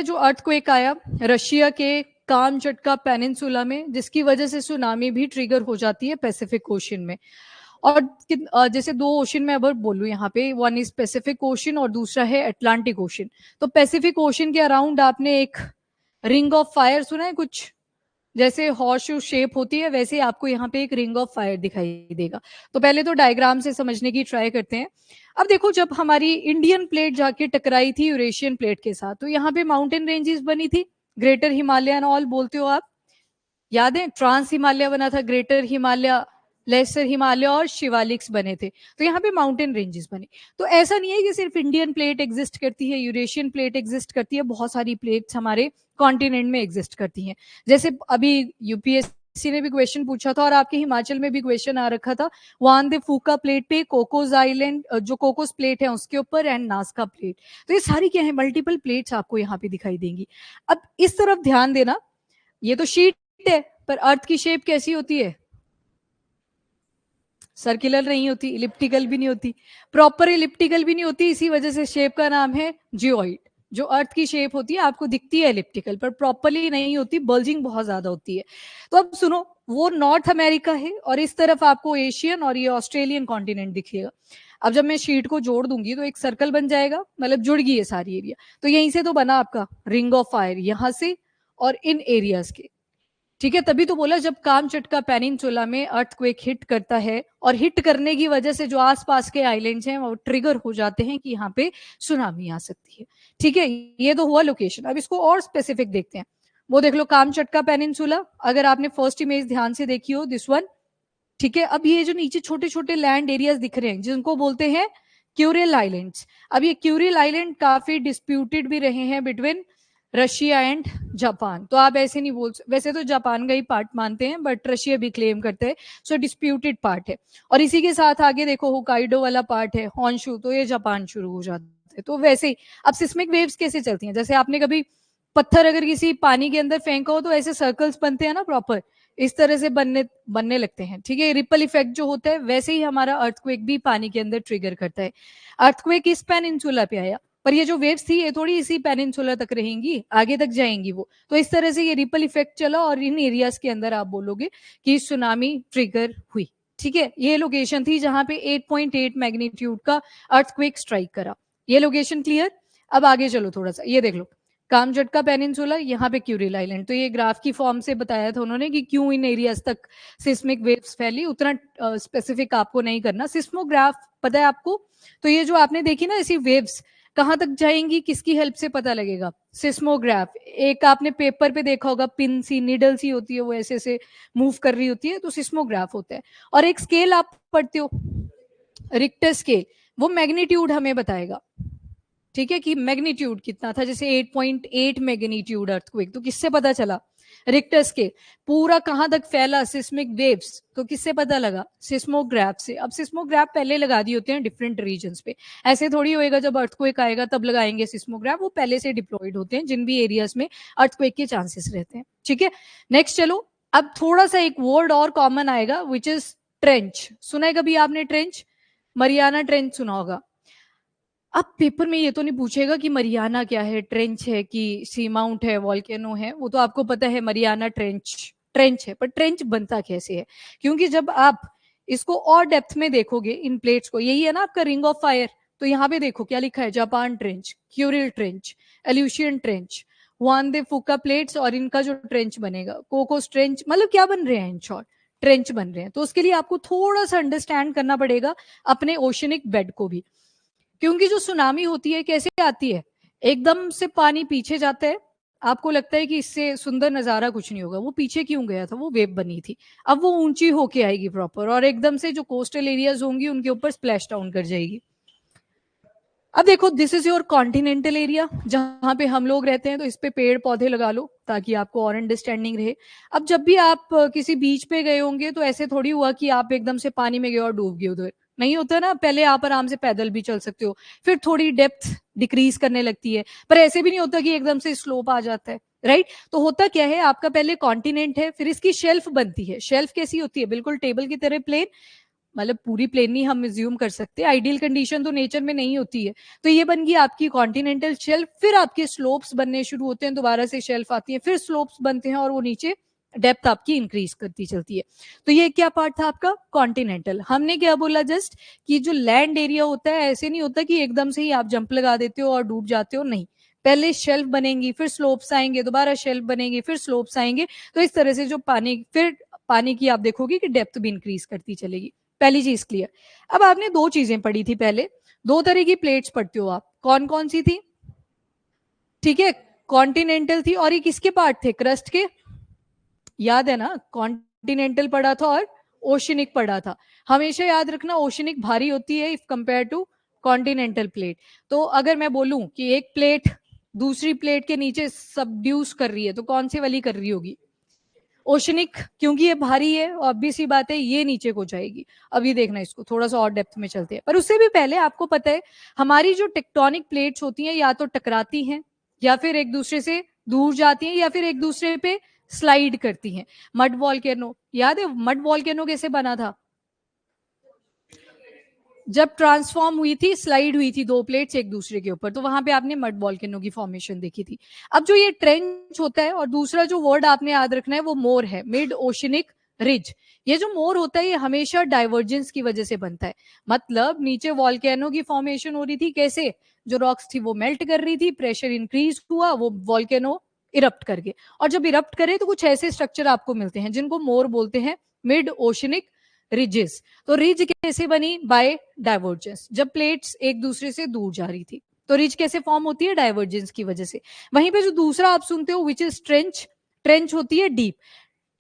जो अर्थक्वेक आया रशिया के कामचटका पेनिनसुला में, जिसकी वजह से सुनामी भी ट्रिगर हो जाती है पैसिफिक ओशन में। और जैसे दो ओशन में अगर बोलूं यहाँ पे, वन इज पैसिफिक ओशन और दूसरा है अटलांटिक ओशन। तो पैसिफिक ओशन के अराउंड आपने एक रिंग ऑफ फायर सुना है कुछ? जैसे हॉर्स शू शेप होती है वैसे आपको यहाँ पे एक रिंग ऑफ फायर दिखाई देगा। तो पहले तो डायग्राम से समझने की ट्राई करते हैं। अब देखो, जब हमारी इंडियन प्लेट जाके टकराई थी यूरेशियन प्लेट के साथ, तो यहाँ पे माउंटेन रेंजेस बनी थी, ग्रेटर हिमालयन ऑल बोलते हो आप, याद है? ट्रांस हिमालय बना था, ग्रेटर हिमालय, लेसर हिमालय और शिवालिक्स बने थे। तो यहाँ पे माउंटेन रेंजेस बने। तो ऐसा नहीं है कि सिर्फ इंडियन प्लेट एग्जिस्ट करती है, यूरेशियन प्लेट एग्जिस्ट करती है, बहुत सारी प्लेट्स हमारे कॉन्टिनेंट में एग्जिस्ट करती हैं। जैसे अभी यूपीएससी ने भी क्वेश्चन पूछा था और आपके हिमाचल में भी क्वेश्चन आ रखा था, वान दे फूका प्लेट पे, कोकोस आइलैंड जो कोकोस प्लेट है उसके ऊपर, एंड नास्का प्लेट। तो ये सारी क्या है, मल्टीपल प्लेट्स आपको यहाँ पे दिखाई देंगी। अब इस तरफ ध्यान देना, ये तो शीट है, पर अर्थ की शेप कैसी होती है? सर्कुलर नहीं होती, इलिप्टिकल भी नहीं होती, प्रॉपर इलिप्टिकल भी नहीं होती। इसी वजह से शेप का नाम है जियोइड। जो अर्थ की शेप होती है आपको दिखती है इलिप्टिकल, पर प्रॉपरली नहीं होती, बल्जिंग बहुत ज्यादा होती है। तो अब सुनो, वो नॉर्थ अमेरिका है और इस तरफ आपको एशियन और ये ऑस्ट्रेलियन कॉन्टिनेंट दिखेगा। अब जब मैं शीट को जोड़ दूंगी तो एक सर्कल बन जाएगा, मतलब जुड़ गई है सारी एरिया। तो यहीं से तो बना आपका रिंग ऑफ फायर, यहां से और इन एरियाज के। ठीक है, तभी तो बोला जब कामचटका पेनिनसुला में अर्थक्वेक हिट करता है और हिट करने की वजह से जो आसपास के आइलैंड्स हैं वो ट्रिगर हो जाते हैं कि यहाँ पे सुनामी आ सकती है। ठीक है, ये तो हुआ लोकेशन। अब इसको और स्पेसिफिक देखते हैं। वो देख लो कामचटका पेनिनसुला, अगर आपने फर्स्ट इमेज ध्यान से देखी हो, दिस वन। ठीक है, अब ये जो नीचे छोटे छोटे लैंड एरियाज दिख रहे हैं जिनको बोलते हैं क्यूरिल आइलैंड्स। अब ये क्यूरिल आइलैंड काफी डिस्प्यूटेड भी रहे हैं बिटवीन रशिया एंड जापान। तो आप ऐसे नहीं बोल, वैसे तो जापान का ही पार्ट मानते हैं बट रशिया भी क्लेम करते हैं, सो डिस्प्यूटेड पार्ट है। और इसी के साथ आगे देखो होकाइडो वाला पार्ट है, हॉन्शू, तो ये जापान शुरू हो जाते हैं। तो वैसे ही अब सिस्मिक वेव्स कैसे चलती हैं, जैसे आपने कभी पत्थर अगर किसी पानी के अंदर फेंका हो तो ऐसे सर्कल्स बनते हैं ना प्रॉपर, इस तरह से बनने लगते हैं। ठीक है, रिपल इफेक्ट जो होता है वैसे ही हमारा अर्थक्वेक भी पानी के अंदर ट्रिगर करता है। अर्थक्वेक इस पेनिनसुला पे आया, पर ये जो वेव्स थी ये थोड़ी इसी पेनिनसुला तक रहेंगी, आगे तक जाएंगी वो। तो इस तरह से ये रिपल इफेक्ट चला और इन एरियाज के अंदर आप बोलोगे कि सुनामी ट्रिगर हुई। ठीक है, ये लोकेशन थी जहां पे 8.8 मैग्नीट्यूड का अर्थक्वेक स्ट्राइक करा। ये लोकेशन क्लियर? अब आगे चलो थोड़ा सा, ये देख लो कामचटका पेनिनसुला, यहाँ पे क्यूरिल आइलैंड। तो ये ग्राफ की फॉर्म से बताया था उन्होंने कि क्यों इन एरियाज तक सिस्मिक वेव्स फैली, उतना स्पेसिफिक आपको नहीं करना। सिस्मोग्राफ पता है आपको? तो ये जो आपने देखी ना ऐसी वेव्स कहाँ तक जाएंगी, किसकी हेल्प से पता लगेगा? सिस्मोग्राफ। एक आपने पेपर पे देखा होगा, पिन सी, निडल सी होती है, वो ऐसे ऐसे मूव कर रही होती है, तो सिस्मोग्राफ होता है। और एक स्केल आप पढ़ते हो, रिक्टर स्केल, वो मैग्नीट्यूड हमें बताएगा। ठीक है, कि मैग्नीट्यूड कितना था, जैसे 8.8 मैग्नीट्यूड अर्थक्वेक, तो किससे पता चला? Richter scale. पूरा कहां तक फैला सिस्मिक वेव्स, तो किससे पता लगा? सिस्मोग्राफ से। अब सिस्मोग्राफ पहले लगा दिए होते हैं डिफरेंट रीजन्स पे, ऐसे थोड़ी होएगा जब अर्थक्वेक आएगा तब लगाएंगे सिस्मोग्राफ, वो पहले से डिप्लॉयड होते हैं जिन भी एरियाज में अर्थक्वेक के चांसेस रहते हैं। ठीक है, नेक्स्ट चलो। अब थोड़ा सा एक वर्ड और कॉमन आएगा, विच इज ट्रेंच। सुना है कभी आपने ट्रेंच? मरियाना ट्रेंच सुना होगा। अब पेपर में ये तो नहीं पूछेगा कि मरियाना क्या है, ट्रेंच है कि सी माउंट है, वॉल्केनो है, वो तो आपको पता है मरियाना ट्रेंच ट्रेंच है। पर ट्रेंच बनता कैसे है? क्योंकि जब आप इसको और डेप्थ में देखोगे इन प्लेट्स को, यही है ना आपका रिंग ऑफ फायर, तो यहाँ पे देखो क्या लिखा है, Japan trench, Kuril trench, Aleutian trench, Juan de Fuca plates, और इनका जो ट्रेंच बनेगा कोकोस ट्रेंच। मतलब क्या बन रहे हैं? इन शॉर्ट ट्रेंच बन रहे हैं। तो उसके लिए आपको थोड़ा सा अंडरस्टैंड करना पड़ेगा अपने ओशनिक बेड को भी, क्योंकि जो सुनामी होती है कैसे आती है, एकदम से पानी पीछे जाता है, आपको लगता है कि इससे सुंदर नजारा कुछ नहीं होगा, वो पीछे क्यों गया था? वो वेव बनी थी। अब वो ऊंची होके आएगी प्रॉपर, और एकदम से जो कोस्टल एरियाज होंगी उनके ऊपर स्प्लैश डाउन कर जाएगी। अब देखो, this is your continental area जहां पे हम लोग रहते हैं, तो इस पे पेड़ पौधे लगा लो ताकि आपको और अंडरस्टैंडिंग रहे। अब जब भी आप किसी बीच पे गए होंगे तो ऐसे थोड़ी हुआ कि आप एकदम से पानी में गए और डूब गए, उधर नहीं होता ना, पहले आप आराम से पैदल भी चल सकते हो, फिर थोड़ी डेप्थ डिक्रीज करने लगती है, पर ऐसे भी नहीं होता कि एकदम से स्लोप आ जाता है, राइट? तो होता क्या है, आपका पहले कॉन्टिनेंट है, फिर इसकी शेल्फ बनती है। शेल्फ कैसी होती है? बिल्कुल टेबल की तरह प्लेन, मतलब पूरी प्लेन नहीं हम एज्यूम कर सकते, आइडियल कंडीशन तो नेचर में नहीं होती है। तो ये बन गई आपकी कॉन्टिनेंटल शेल्फ, फिर आपके स्लोप्स बनने शुरू होते हैं, दोबारा से शेल्फ आती है, फिर स्लोप्स बनते हैं और वो नीचे डेप्थ आपकी इंक्रीज करती चलती है। तो ये क्या पार्ट था आपका कॉन्टिनेंटल। हमने क्या बोला जस्ट कि जो लैंड एरिया होता है ऐसे नहीं होता कि एकदम से ही आप जंप लगा देते हो और डूब जाते हो, नहीं, पहले शेल्फ बनेंगी, फिर स्लोप्स आएंगे, दोबारा शेल्फ बनेंगे, फिर स्लोप्स आएंगे। तो इस तरह से जो पानी, फिर पानी की आप देखोगे कि डेप्थ भी इंक्रीज करती चलेगी। पहली चीज क्लियर। अब आपने दो चीजें पढ़ी थी पहले, दो तरह की प्लेट्स पढ़ते हो आप, कौन कौन सी थी? ठीक है, कॉन्टिनेंटल थी, और ये किसके पार्ट थे? क्रस्ट के, याद है ना? कॉन्टिनेंटल पढ़ा था और ओशनिक पढ़ा था। हमेशा याद रखना ओशनिक भारी होती है if compare to continental plate. तो अगर मैं बोलूं कि एक प्लेट दूसरी प्लेट के नीचे सबड्यूस कर रही है, तो कौन सी वाली कर रही होगी? ओशनिक, क्योंकि ये भारी है, ऑब्वियस सी बात है ये नीचे को जाएगी। अभी देखना, इसको थोड़ा सा और डेप्थ में चलते हैं। पर उससे भी पहले आपको पता है हमारी जो टेक्टोनिक प्लेट्स होती हैं या तो टकराती हैं, या फिर एक दूसरे से दूर जाती हैं, या फिर एक दूसरे पे स्लाइड करती हैं। मड वॉल्केनो, याद है मड वॉल्केनो कैसे बना था? जब ट्रांसफॉर्म हुई थी, स्लाइड हुई थी दो प्लेट्स एक दूसरे के ऊपर, तो वहां पे आपने मड वॉल्केनो की फॉर्मेशन देखी थी। अब जो ये ट्रेंच होता है, और दूसरा जो वर्ड आपने याद रखना है वो मोर है, मिड ओशनिक रिज। ये जो मोर होता है ये हमेशा डाइवर्जेंस की वजह से बनता है। मतलब नीचे वॉल्केनो की फॉर्मेशन हो रही थी, कैसे? जो रॉक्स थी वो मेल्ट कर रही थी, प्रेशर इंक्रीज हुआ, वो वॉल्केनो इरप्ट कर गए, और जब इरप्ट करे तो कुछ ऐसे स्ट्रक्चर आपको मिलते हैं जिनको मोर बोलते हैं, मिड ओशनिक रिजेस। तो रिज कैसे बनी? बाय डाइवर्जेंस, जब प्लेट्स एक दूसरे से दूर जा रही थी। तो रिज कैसे फॉर्म होती है? डाइवर्जेंस की वजह से। वहीं पे जो दूसरा आप सुनते हो विच इज ट्रेंच, ट्रेंच होती है डीप।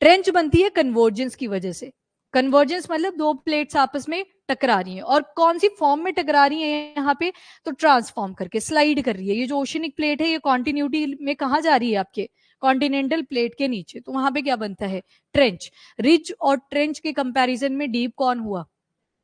ट्रेंच बनती है कन्वर्जेंस की वजह से। कन्वर्जेंस मतलब दो प्लेट्स आपस में टकरा रही हैं, और कौन सी फॉर्म में टकरा रही है यहाँ पे? तो ट्रांसफॉर्म करके, स्लाइड कर रही है। ये जो ओशनिक प्लेट है ये कॉन्टिन्यूटी में कहाँ जा रही है? आपके कॉन्टिनेंटल प्लेट के नीचे। तो वहां पे क्या बनता है? ट्रेंच। रिज और ट्रेंच के कंपैरिजन में डीप कौन हुआ?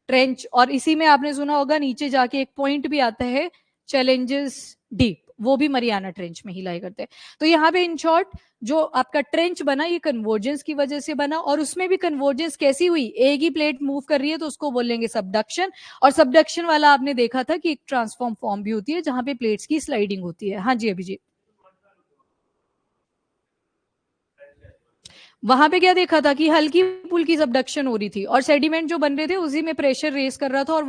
ट्रेंच। और इसी में आपने सुना होगा नीचे जाके एक पॉइंट भी आता है, चैलेंजेस डीप, वो भी मरियाना ट्रेंच में ही लाई करते हैं। तो यहाँ पे इन शॉर्ट जो आपका ट्रेंच बना ये कन्वर्जेंस की वजह से बना, और उसमें भी कन्वर्जेंस कैसी हुई? एक ही प्लेट मूव कर रही है तो उसको बोलेंगे सबडक्शन, और सबडक्शन वाला आपने देखा था कि एक ट्रांसफॉर्म फॉर्म भी होती है जहां पे प्लेट्स की स्लाइडिंग होती है। हाँ जी अभिजीत, वहां पे क्या देखा था कि हल्की फुल्की सबडक्शन हो रही थी, और सेडिमेंट जो बन रहे थे उसी में प्रेशर रेस कर रहा था, और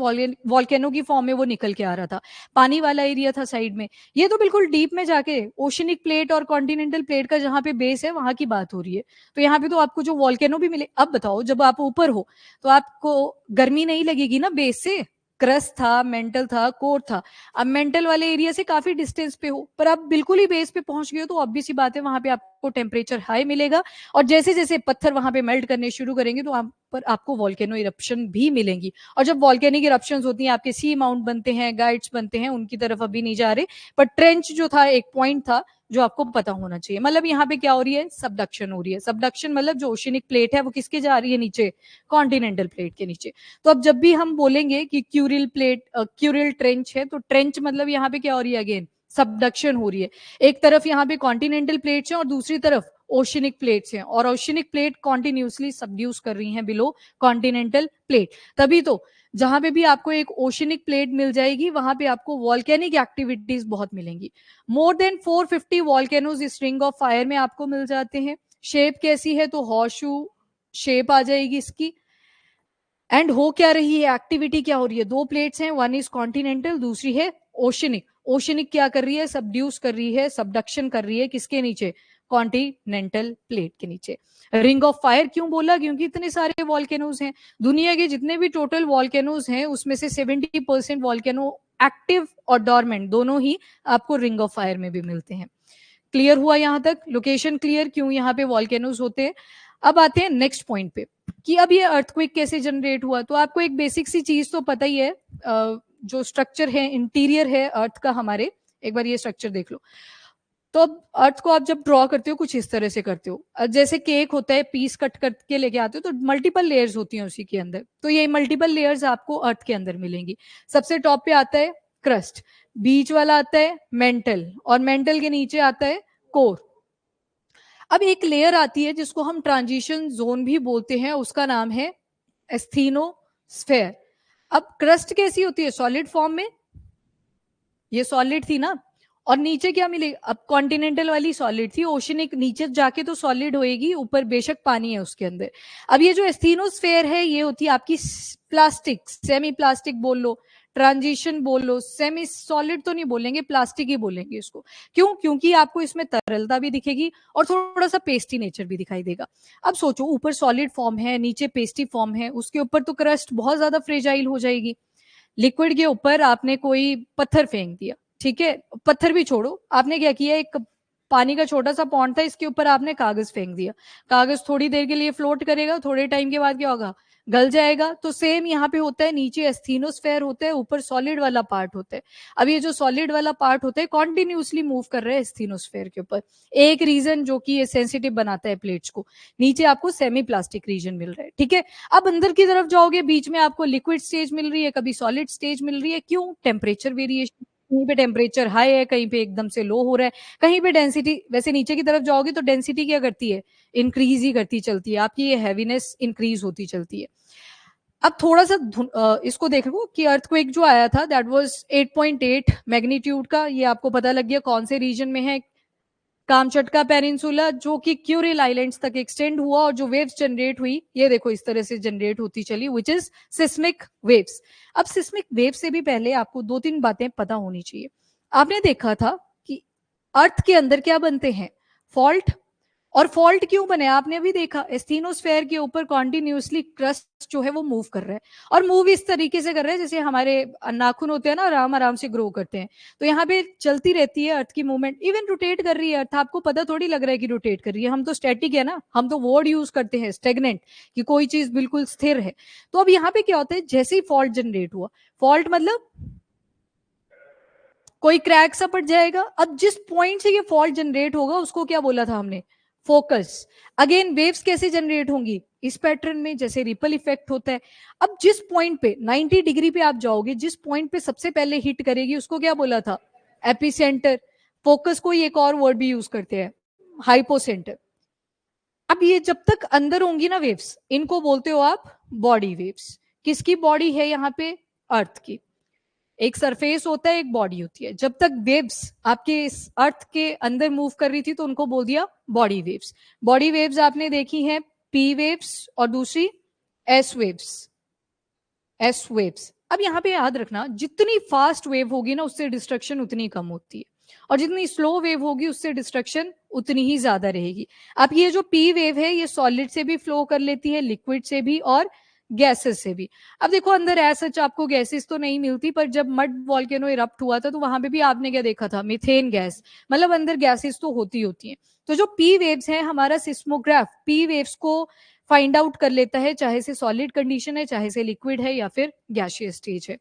वॉल्केनो की फॉर्म में वो निकल के आ रहा था। पानी वाला एरिया था साइड में। ये तो बिल्कुल डीप में जाके ओशनिक प्लेट और कॉन्टिनेंटल प्लेट का जहां पे बेस है वहां की बात हो रही है। तो यहाँ पे तो आपको जो वॉल्केनो भी मिले। अब बताओ, जब आप ऊपर हो तो आपको गर्मी नहीं लगेगी ना बेस से? क्रस्ट था, मेंटल था, कोर था। अब मेंटल वाले एरिया से काफी डिस्टेंस पे हो, पर आप बिल्कुल ही बेस पे पहुंच गए हो, तो ऑब्वियस सी बात है वहां पे आपको टेम्परेचर हाई मिलेगा, और जैसे जैसे पत्थर वहां पे मेल्ट करने शुरू करेंगे तो आप पर आपको वॉल्केनो इरप्शन भी मिलेंगी। और जब वॉल्केनिक इरप्शंस होती हैं आपके सी माउंट बनते हैं, गाइड्स बनते हैं, उनकी तरफ अभी नहीं जा रहे। पर ट्रेंच जो था एक पॉइंट था जो आपको पता होना चाहिए। मतलब यहाँ पे क्या हो रही है? सबडक्शन हो रही है। सबडक्शन मतलब जो ओशनिक प्लेट है वो किसके जा रही है नीचे? कॉन्टिनेंटल प्लेट के नीचे। तो अब जब भी हम बोलेंगे कि क्यूरिल प्लेट, क्यूरिल ट्रेंच है, तो ट्रेंच मतलब यहाँ पे क्या हो रही है? अगेन सबडक्शन हो रही है। एक तरफ यहाँ पे कॉन्टिनेंटल प्लेट्स हैं और दूसरी तरफ ओशनिक प्लेट्स हैं, और ओशनिक प्लेट कॉन्टिन्यूसली सबड्यूस कर रही हैं बिलो कॉन्टिनेंटल प्लेट। तभी तो जहां पे भी आपको एक ओशनिक प्लेट मिल जाएगी वहां पे आपको वॉल्केनिक एक्टिविटीज बहुत मिलेंगी। मोर देन 450 वॉल्केनोज इस रिंग ऑफ फायर में आपको मिल जाते हैं। शेप कैसी है? तो हॉर्सशू शेप आ जाएगी इसकी। एंड हो क्या रही है? एक्टिविटी क्या हो रही है? दो प्लेट्स हैं, वन इज कॉन्टिनेंटल, दूसरी है ओशनिक। ओशनिक क्या कर रही है? सबड्यूस कर रही है, सबडक्शन कर रही है, किसके नीचे? कॉन्टिनेंटल प्लेट के नीचे। रिंग ऑफ फायर क्यों बोला? क्योंकि इतने सारे वॉल्केनोज हैं। दुनिया के जितने भी टोटल वॉल्केनोज हैं उसमें से 70% वॉल्केनो एक्टिव और डॉर्मेंट दोनों ही आपको रिंग ऑफ फायर में भी मिलते हैं। क्लियर हुआ यहाँ तक? लोकेशन क्लियर क्यों यहाँ पे वॉल्केनोज होते हैं। अब आते हैं नेक्स्ट पॉइंट पे कि अब ये अर्थक्वेक कैसे जनरेट हुआ। तो आपको एक बेसिक सी चीज तो पता ही है, जो स्ट्रक्चर है, इंटीरियर है अर्थ का हमारे, एक बार ये स्ट्रक्चर देख लो। तो अब अर्थ को आप जब ड्रॉ करते हो कुछ इस तरह से करते हो, जैसे केक होता है, पीस कट करके लेके आते हो तो मल्टीपल लेयर्स होती हैं उसी के अंदर। तो ये मल्टीपल लेयर्स आपको अर्थ के अंदर मिलेंगी। सबसे टॉप पे आता है क्रस्ट, बीच वाला आता है मेंटल, और मेंटल के नीचे आता है कोर। अब एक लेयर आती है जिसको हम ट्रांजिशन जोन भी बोलते हैं, उसका नाम है एस्थीनो स्फेयर। अब क्रस्ट कैसी होती है? सॉलिड फॉर्म में, ये सॉलिड थी ना, और नीचे क्या मिलेगा? अब कॉन्टिनेंटल वाली सॉलिड थी, ओशनिक नीचे जाके तो सॉलिड होएगी, ऊपर बेशक पानी है उसके अंदर। अब ये जो एस्थेनोस्फेयर है ये होती है आपकी प्लास्टिक, सेमी प्लास्टिक बोल लो, ट्रांजिशन बोल लो, सेमी सॉलिड तो नहीं बोलेंगे, प्लास्टिक ही बोलेंगे इसको। क्यों? क्योंकि आपको इसमें तरलता भी दिखेगी और थोड़ा सा पेस्टी नेचर भी दिखाई देगा। अब सोचो, ऊपर सॉलिड फॉर्म है, नीचे पेस्टी फॉर्म है, उसके ऊपर तो क्रस्ट बहुत ज्यादा फ्रेजाइल हो जाएगी। लिक्विड के ऊपर आपने कोई पत्थर फेंक दिया, ठीक है, पत्थर भी छोड़ो, आपने क्या किया, एक पानी का छोटा सा पॉन्ड था, इसके ऊपर आपने कागज फेंक दिया। कागज थोड़ी देर के लिए फ्लोट करेगा, थोड़े टाइम के बाद क्या होगा? गल जाएगा। तो सेम यहाँ पे होता है, नीचे एस्थेनोस्फेयर होता है, ऊपर सॉलिड वाला पार्ट होता है। अब ये जो सॉलिड वाला पार्ट होता है कॉन्टिन्यूसली मूव कर रहा है एस्थेनोस्फेयर के ऊपर। एक रीजन जो कि ये सेंसिटिव बनाता है प्लेट्स को, नीचे आपको सेमी प्लास्टिक रीजन मिल रहा है, ठीक है। अब अंदर की तरफ जाओगे, बीच में आपको लिक्विड स्टेज मिल रही है, कभी सॉलिड स्टेज मिल रही है। क्यों? टेम्परेचर वेरिएशन, कहीं पे टेम्परेचर हाई है, कहीं पे एकदम से लो हो रहा है, कहीं पे डेंसिटी, वैसे नीचे की तरफ जाओगे तो डेंसिटी क्या करती है? इंक्रीज ही करती चलती है, आपकी ये हैवीनेस इंक्रीज होती चलती है। अब थोड़ा सा इसको देखो कि अर्थक्वेक जो आया था दैट वाज 8.8 मैग्नीट्यूड का, ये आपको पता लग गया कौन से रीजन में है? कामचटका पेनिनसुला, जो कि क्यूरिल आइलैंड्स तक एक्सटेंड हुआ, और जो वेव्स जनरेट हुई ये देखो इस तरह से जनरेट होती चली, विच इज सिस्मिक वेव्स। अब सिस्मिक वेव से भी पहले आपको दो तीन बातें पता होनी चाहिए। आपने देखा था कि अर्थ के अंदर क्या बनते हैं? फॉल्ट। और फॉल्ट क्यों बने? आपने अभी देखा, एस्थेनोस्फेयर के ऊपर कॉन्टिन्यूसली क्रस्ट जो है वो मूव कर रहा है, और मूव इस तरीके से कर रहा है जैसे हमारे नाखून होते हैं ना, आराम आराम से ग्रो करते हैं। तो यहाँ पे चलती रहती है अर्थ की मूवमेंट, इवन रोटेट कर रही है अर्थ, आपको पता थोड़ी लग रहा है कि रोटेट कर रही है। हम तो स्टैटिक है ना, हम तो वर्ड यूज करते हैं स्टेगनेंट, कि कोई चीज बिल्कुल स्थिर है। तो अब यहाँ पे क्या होता है, जैसे ही फॉल्ट जनरेट हुआ, फॉल्ट मतलब कोई क्रैक सा पड़ जाएगा। अब जिस पॉइंट से ये फॉल्ट जनरेट होगा उसको क्या बोला था हमने? फोकस। अगेन वेव्स कैसे जनरेट होंगी? इस पैटर्न में, जैसे रिपल इफेक्ट होता है। अब जिस पॉइंट पे 90 डिग्री पे आप जाओगे, जिस पॉइंट पे सबसे पहले हिट करेगी उसको क्या बोला था? एपिसेंटर। फोकस को एक और वर्ड भी यूज करते हैं, हाइपोसेंटर। अब ये जब तक अंदर होंगी ना वेव्स, इनको बोलते हो आप बॉडी वेव्स। किसकी बॉडी है यहाँ पे? अर्थ की। एक सरफेस होता है, एक बॉडी होती है। जब तक वेव्स आपके इस अर्थ के अंदर मूव कर रही थी तो उनको बोल दिया बॉडी वेव्स। बॉडी वेव्स आपने देखी हैं, पी वेव्स और दूसरी एस वेव्स। S waves. अब यहाँ पे याद रखना, जितनी फास्ट वेव होगी ना उससे डिस्ट्रक्शन उतनी कम होती है, और जितनी स्लो वेव होगी उससे डिस्ट्रक्शन उतनी ही ज्यादा रहेगी। अब ये जो पी वेव है ये सॉलिड से भी फ्लो कर लेती है, लिक्विड से भी और गैसेस से भी। अब देखो अंदर ऐसा आपको गैसेस तो नहीं मिलती, पर जब मड वॉल्केनो इरप्ट हुआ था तो वहां पे भी आपने क्या देखा था? Methane gas. मतलब अंदर गैसेस तो होती हैं। तो जो पी वेव्स है, हमारा सिस्मोग्राफ पी वेव्स को फाइंड आउट कर लेता है, चाहे से सॉलिड कंडीशन है, चाहे से लिक्विड है, या फिर गैसियस स्टेज है।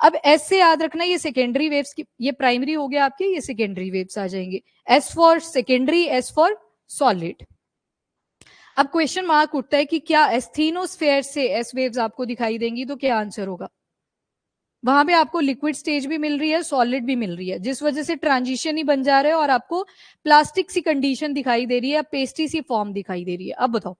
अब एस से याद रखना, ये सेकेंडरी वेव्स की, ये प्राइमरी हो गया आपके, ये सेकेंडरी वेव्स आ जाएंगे। S for secondary, S for solid. अब क्वेश्चन मार्क उठता है कि क्या एस्थेनोस्फेयर से एस वेव्स आपको दिखाई देंगी? तो क्या आंसर होगा? वहां पे आपको लिक्विड स्टेज भी मिल रही है, सॉलिड भी मिल रही है, जिस वजह से ट्रांजिशन ही बन जा रहा है और आपको प्लास्टिक सी कंडीशन दिखाई दे रही है, पेस्टी सी फॉर्म दिखाई दे रही है। अब बताओ,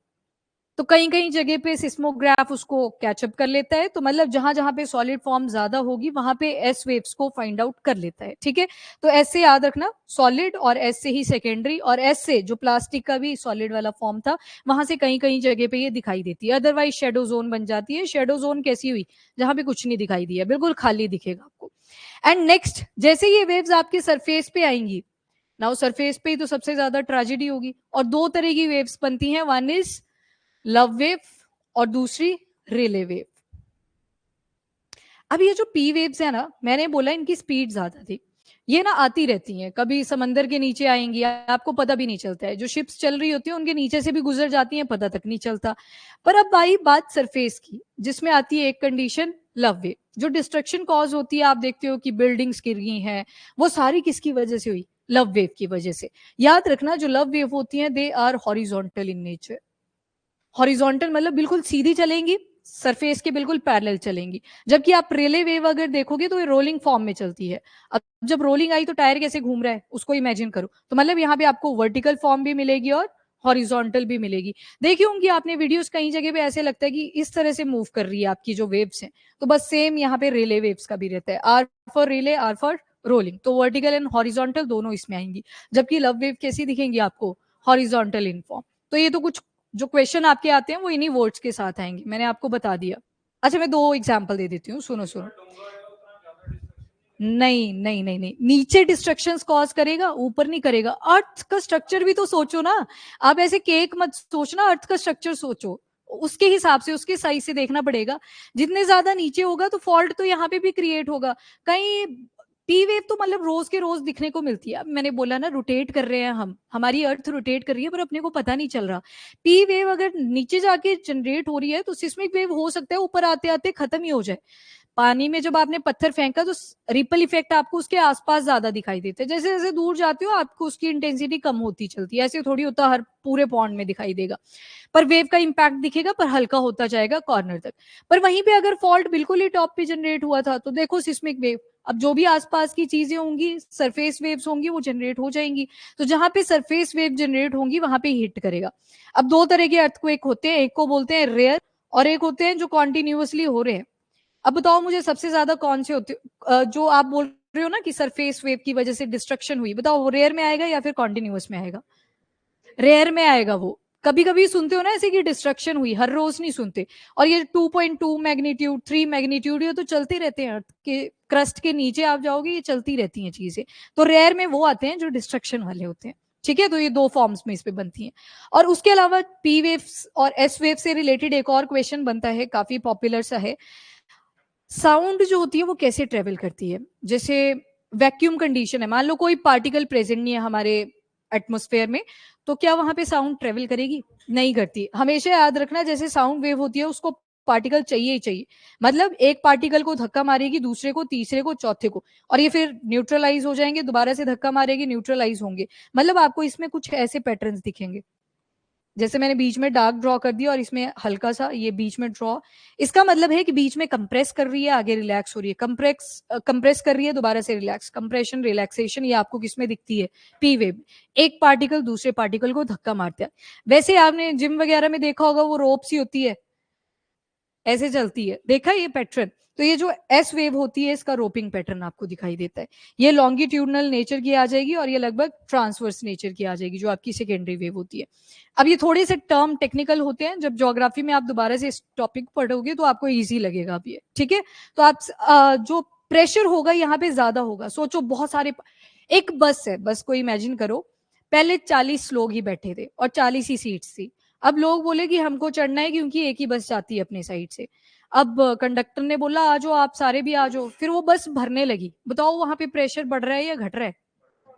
तो कहीं कहीं जगह पे सिस्मोग्राफ उसको कैचअप कर लेता है, तो मतलब जहां जहां पे सॉलिड फॉर्म ज्यादा होगी वहां पे एस वेव्स को फाइंड आउट कर लेता है, ठीक है। तो एस से याद रखना सॉलिड, और एस से ही सेकेंडरी, और एस से जो प्लास्टिक का भी सॉलिड वाला फॉर्म था वहां से कहीं कहीं जगह पे ये दिखाई देती है, अदरवाइज शेडो जोन बन जाती है। शेडो जोन कैसी हुई? जहां पे कुछ नहीं दिखाई दिया, बिल्कुल खाली दिखेगा आपको। एंड नेक्स्ट, जैसे ये वेव्स आपके सरफेस पे आएंगी, नाउ सरफेस पे ही तो सबसे ज्यादा ट्रेजेडी होगी, और दो तरह की वेव्स बनती हैं, वन इज लव वेव और दूसरी रिले वेव। अब ये जो पी वेव्स है ना, मैंने बोला इनकी स्पीड ज्यादा थी, ये ना आती रहती हैं, कभी समंदर के नीचे आएंगी, आपको पता भी नहीं चलता है, जो शिप्स चल रही होती है उनके नीचे से भी गुजर जाती हैं, पता तक नहीं चलता। पर अब आई बात सरफेस की, जिसमें आती है एक कंडीशन, लव वेव। जो डिस्ट्रक्शन कॉज होती है, आप देखते हो कि बिल्डिंग्स गिर गई हैं, वो सारी किसकी वजह से हुई? लव वेव की वजह से। याद रखना, जो लव वेव होती हैं they are horizontal in nature. Horizontal मतलब बिल्कुल सीधी चलेंगी, सरफेस के बिल्कुल पैरेलल चलेंगी। जबकि आप रेले वेव अगर देखोगे तो ये रोलिंग फॉर्म में चलती है। अब जब रोलिंग आई तो टायर कैसे घूम रहा है उसको इमेजिन करो, तो मतलब यहाँ पे आपको वर्टिकल फॉर्म भी मिलेगी और हॉरिजॉन्टल भी मिलेगी। देखी होंगी आपने वीडियोस, कई जगह पे ऐसे लगता है कि इस तरह से मूव कर रही है आपकी जो वेव्स हैं, तो बस सेम यहाँ पे रिले वेव्स का भी रहता है, R for Rayleigh, R for rolling, तो वर्टिकल एंड हॉरिजॉन्टल दोनों इसमें आएंगी। जबकि लव वेव कैसी दिखेंगी आपको, हॉरिजॉन्टल इन फॉर्म। तो ये तो कुछ जो क्वेश्चन आपके आते हैं वो इन्हीं वर्ड्स के साथ आएंगे, मैंने आपको बता दिया। अच्छा मैं 2 एग्जांपल दे देती हूँ, सुनो सुनो। नहीं नहीं नहीं नहीं, नीचे डिस्ट्रक्शंस कॉज करेगा, ऊपर नहीं करेगा। अर्थ का स्ट्रक्चर भी तो सोचो ना, आप ऐसे केक मत सोचना, अर्थ का स्ट्रक्चर सोचो, उसके हिसाब से, उसके साइज से देखना पड़ेगा। जितने ज्यादा नीचे होगा तो फॉल्ट तो यहाँ पे भी क्रिएट होगा। कहीं पी वेव तो मतलब रोज के रोज दिखने को मिलती है। अब मैंने बोला ना, रोटेट कर रहे हैं हम, हमारी अर्थ रोटेट कर रही है पर अपने को पता नहीं चल रहा। पी वेव अगर नीचे जाके जनरेट हो रही है तो सिस्मिक वेव हो सकता है ऊपर आते आते खत्म ही हो जाए। पानी में जब आपने पत्थर फेंका तो रिपल इफेक्ट आपको उसके आसपास ज्यादा दिखाई देते हैं, जैसे जैसे दूर जाते हो आपको उसकी इंटेंसिटी कम होती चलती है। ऐसे थोड़ी होता हर पूरे पॉन्ड में दिखाई देगा, पर वेव का इंपैक्ट दिखेगा पर हल्का होता जाएगा कॉर्नर तक। पर वहीं पे अगर फॉल्ट बिल्कुल ही टॉप पे जनरेट हुआ था तो देखो सिस्मिक वेव, अब जो भी आसपास की चीजें होंगी, सरफेस वेव्स होंगी, वो जनरेट हो जाएंगी। तो जहां पे सरफेस वेव जनरेट होंगी वहां पे हिट करेगा। अब 2 तरह के अर्थक्वेक होते हैं, एक को बोलते हैं रेयर और एक होते हैं जो कॉन्टिन्यूसली हो रहे हैं। अब बताओ मुझे सबसे ज्यादा कौन से होते, जो आप बोल रहे हो ना कि सरफेस वेव की वजह से डिस्ट्रक्शन हुई, बताओ वो रेयर में आएगा या फिर कॉन्टिन्यूअस में आएगा? रेयर में आएगा वो। कभी कभी सुनते हो ना ऐसे कि डिस्ट्रक्शन हुई, हर रोज नहीं सुनते। और ये 2.2 मैग्नीट्यूड, 3 मैग्नीट्यूड, ये तो चलते रहते हैं अर्थ के क्रस्ट के नीचे आप जाओगे, ये चलती रहती हैं चीजें। तो रेयर में वो आते हैं जो डिस्ट्रक्शन वाले होते हैं। ठीक है, तो ये 2 फॉर्म्स में इस पे बनती हैं। और उसके अलावा पी वेव्स और एस वेव से रिलेटेड एक और क्वेश्चन बनता है, काफी पॉपुलर सा है। साउंड जो होती है वो कैसे ट्रेवल करती है? जैसे वैक्यूम कंडीशन है, मान लो कोई पार्टिकल प्रेजेंट नहीं है हमारे एटमॉस्फेयर में, तो क्या वहां पे साउंड ट्रेवल करेगी? नहीं करती। हमेशा याद रखना, जैसे साउंड वेव होती है उसको पार्टिकल चाहिए ही चाहिए। मतलब एक पार्टिकल को धक्का मारेगी, दूसरे को, तीसरे को, चौथे को, और ये फिर न्यूट्रलाइज हो जाएंगे, दोबारा से धक्का मारेगी, न्यूट्रलाइज होंगे। मतलब आपको इसमें कुछ ऐसे पैटर्न्स दिखेंगे, जैसे मैंने बीच में डार्क ड्रॉ कर दिया और इसमें हल्का सा ये बीच में ड्रॉ। इसका मतलब है कि बीच में कंप्रेस कर रही है, आगे रिलैक्स हो रही है, कंप्रेस कर रही है, दोबारा से रिलैक्स, कंप्रेशन रिलैक्सेशन, ये आपको किसमें दिखती है? P wave. एक पार्टिकल दूसरे पार्टिकल को धक्का मारता है। वैसे आपने जिम वगैरह में देखा होगा, वो रोप सी होती है, ऐसे चलती है, देखा ये पैटर्न? तो ये जो एस वेव होती है इसका रोपिंग पैटर्न आपको दिखाई देता है। ये लॉन्गिट्यूडनल नेचर की आ जाएगी और ये लगभग ट्रांसवर्स नेचर की आ जाएगी, जो आपकी सेकेंडरी वेव होती है। अब ये थोड़े से टर्म टेक्निकल होते हैं, जब ज्योग्राफी में आप दोबारा से इस टॉपिक पढ़ोगे तो आपको इजी लगेगा अब ये। ठीक है, तो आप जो प्रेशर होगा यहाँ पे ज्यादा होगा। सोचो बहुत सारे, एक बस है, बस को इमेजिन करो, पहले 40 लोग ही बैठे थे और 40 ही सीट्स थी। अब लोग बोले कि हमको चढ़ना है क्योंकि एक ही बस जाती है अपने साइड से। अब कंडक्टर ने बोला आ जाओ, आप सारे भी आ जाओ, फिर वो बस भरने लगी। बताओ वहां पे प्रेशर बढ़ रहा है या घट रहा है?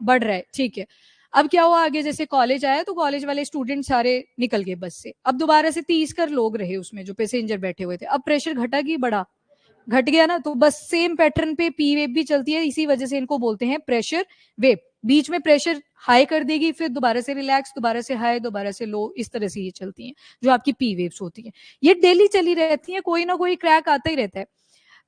बढ़ रहा है। ठीक है, अब क्या हुआ आगे, जैसे कॉलेज आया तो कॉलेज वाले स्टूडेंट सारे निकल गए बस से। अब दोबारा से 30 कर लोग रहे उसमें जो पैसेंजर बैठे हुए थे। अब प्रेशर घटा कि बढ़ा? घट गया ना। तो बस सेम पैटर्न पे पी वेव भी चलती है, इसी वजह से इनको बोलते हैं प्रेशर वेव। बीच में प्रेशर हाई कर देगी, फिर दोबारा से रिलैक्स, दोबारा से हाई, दोबारा से लो, इस तरह से ये चलती हैं जो आपकी पी वेव्स होती हैं। ये डेली चली रहती हैं, कोई ना कोई क्रैक आता ही रहता है।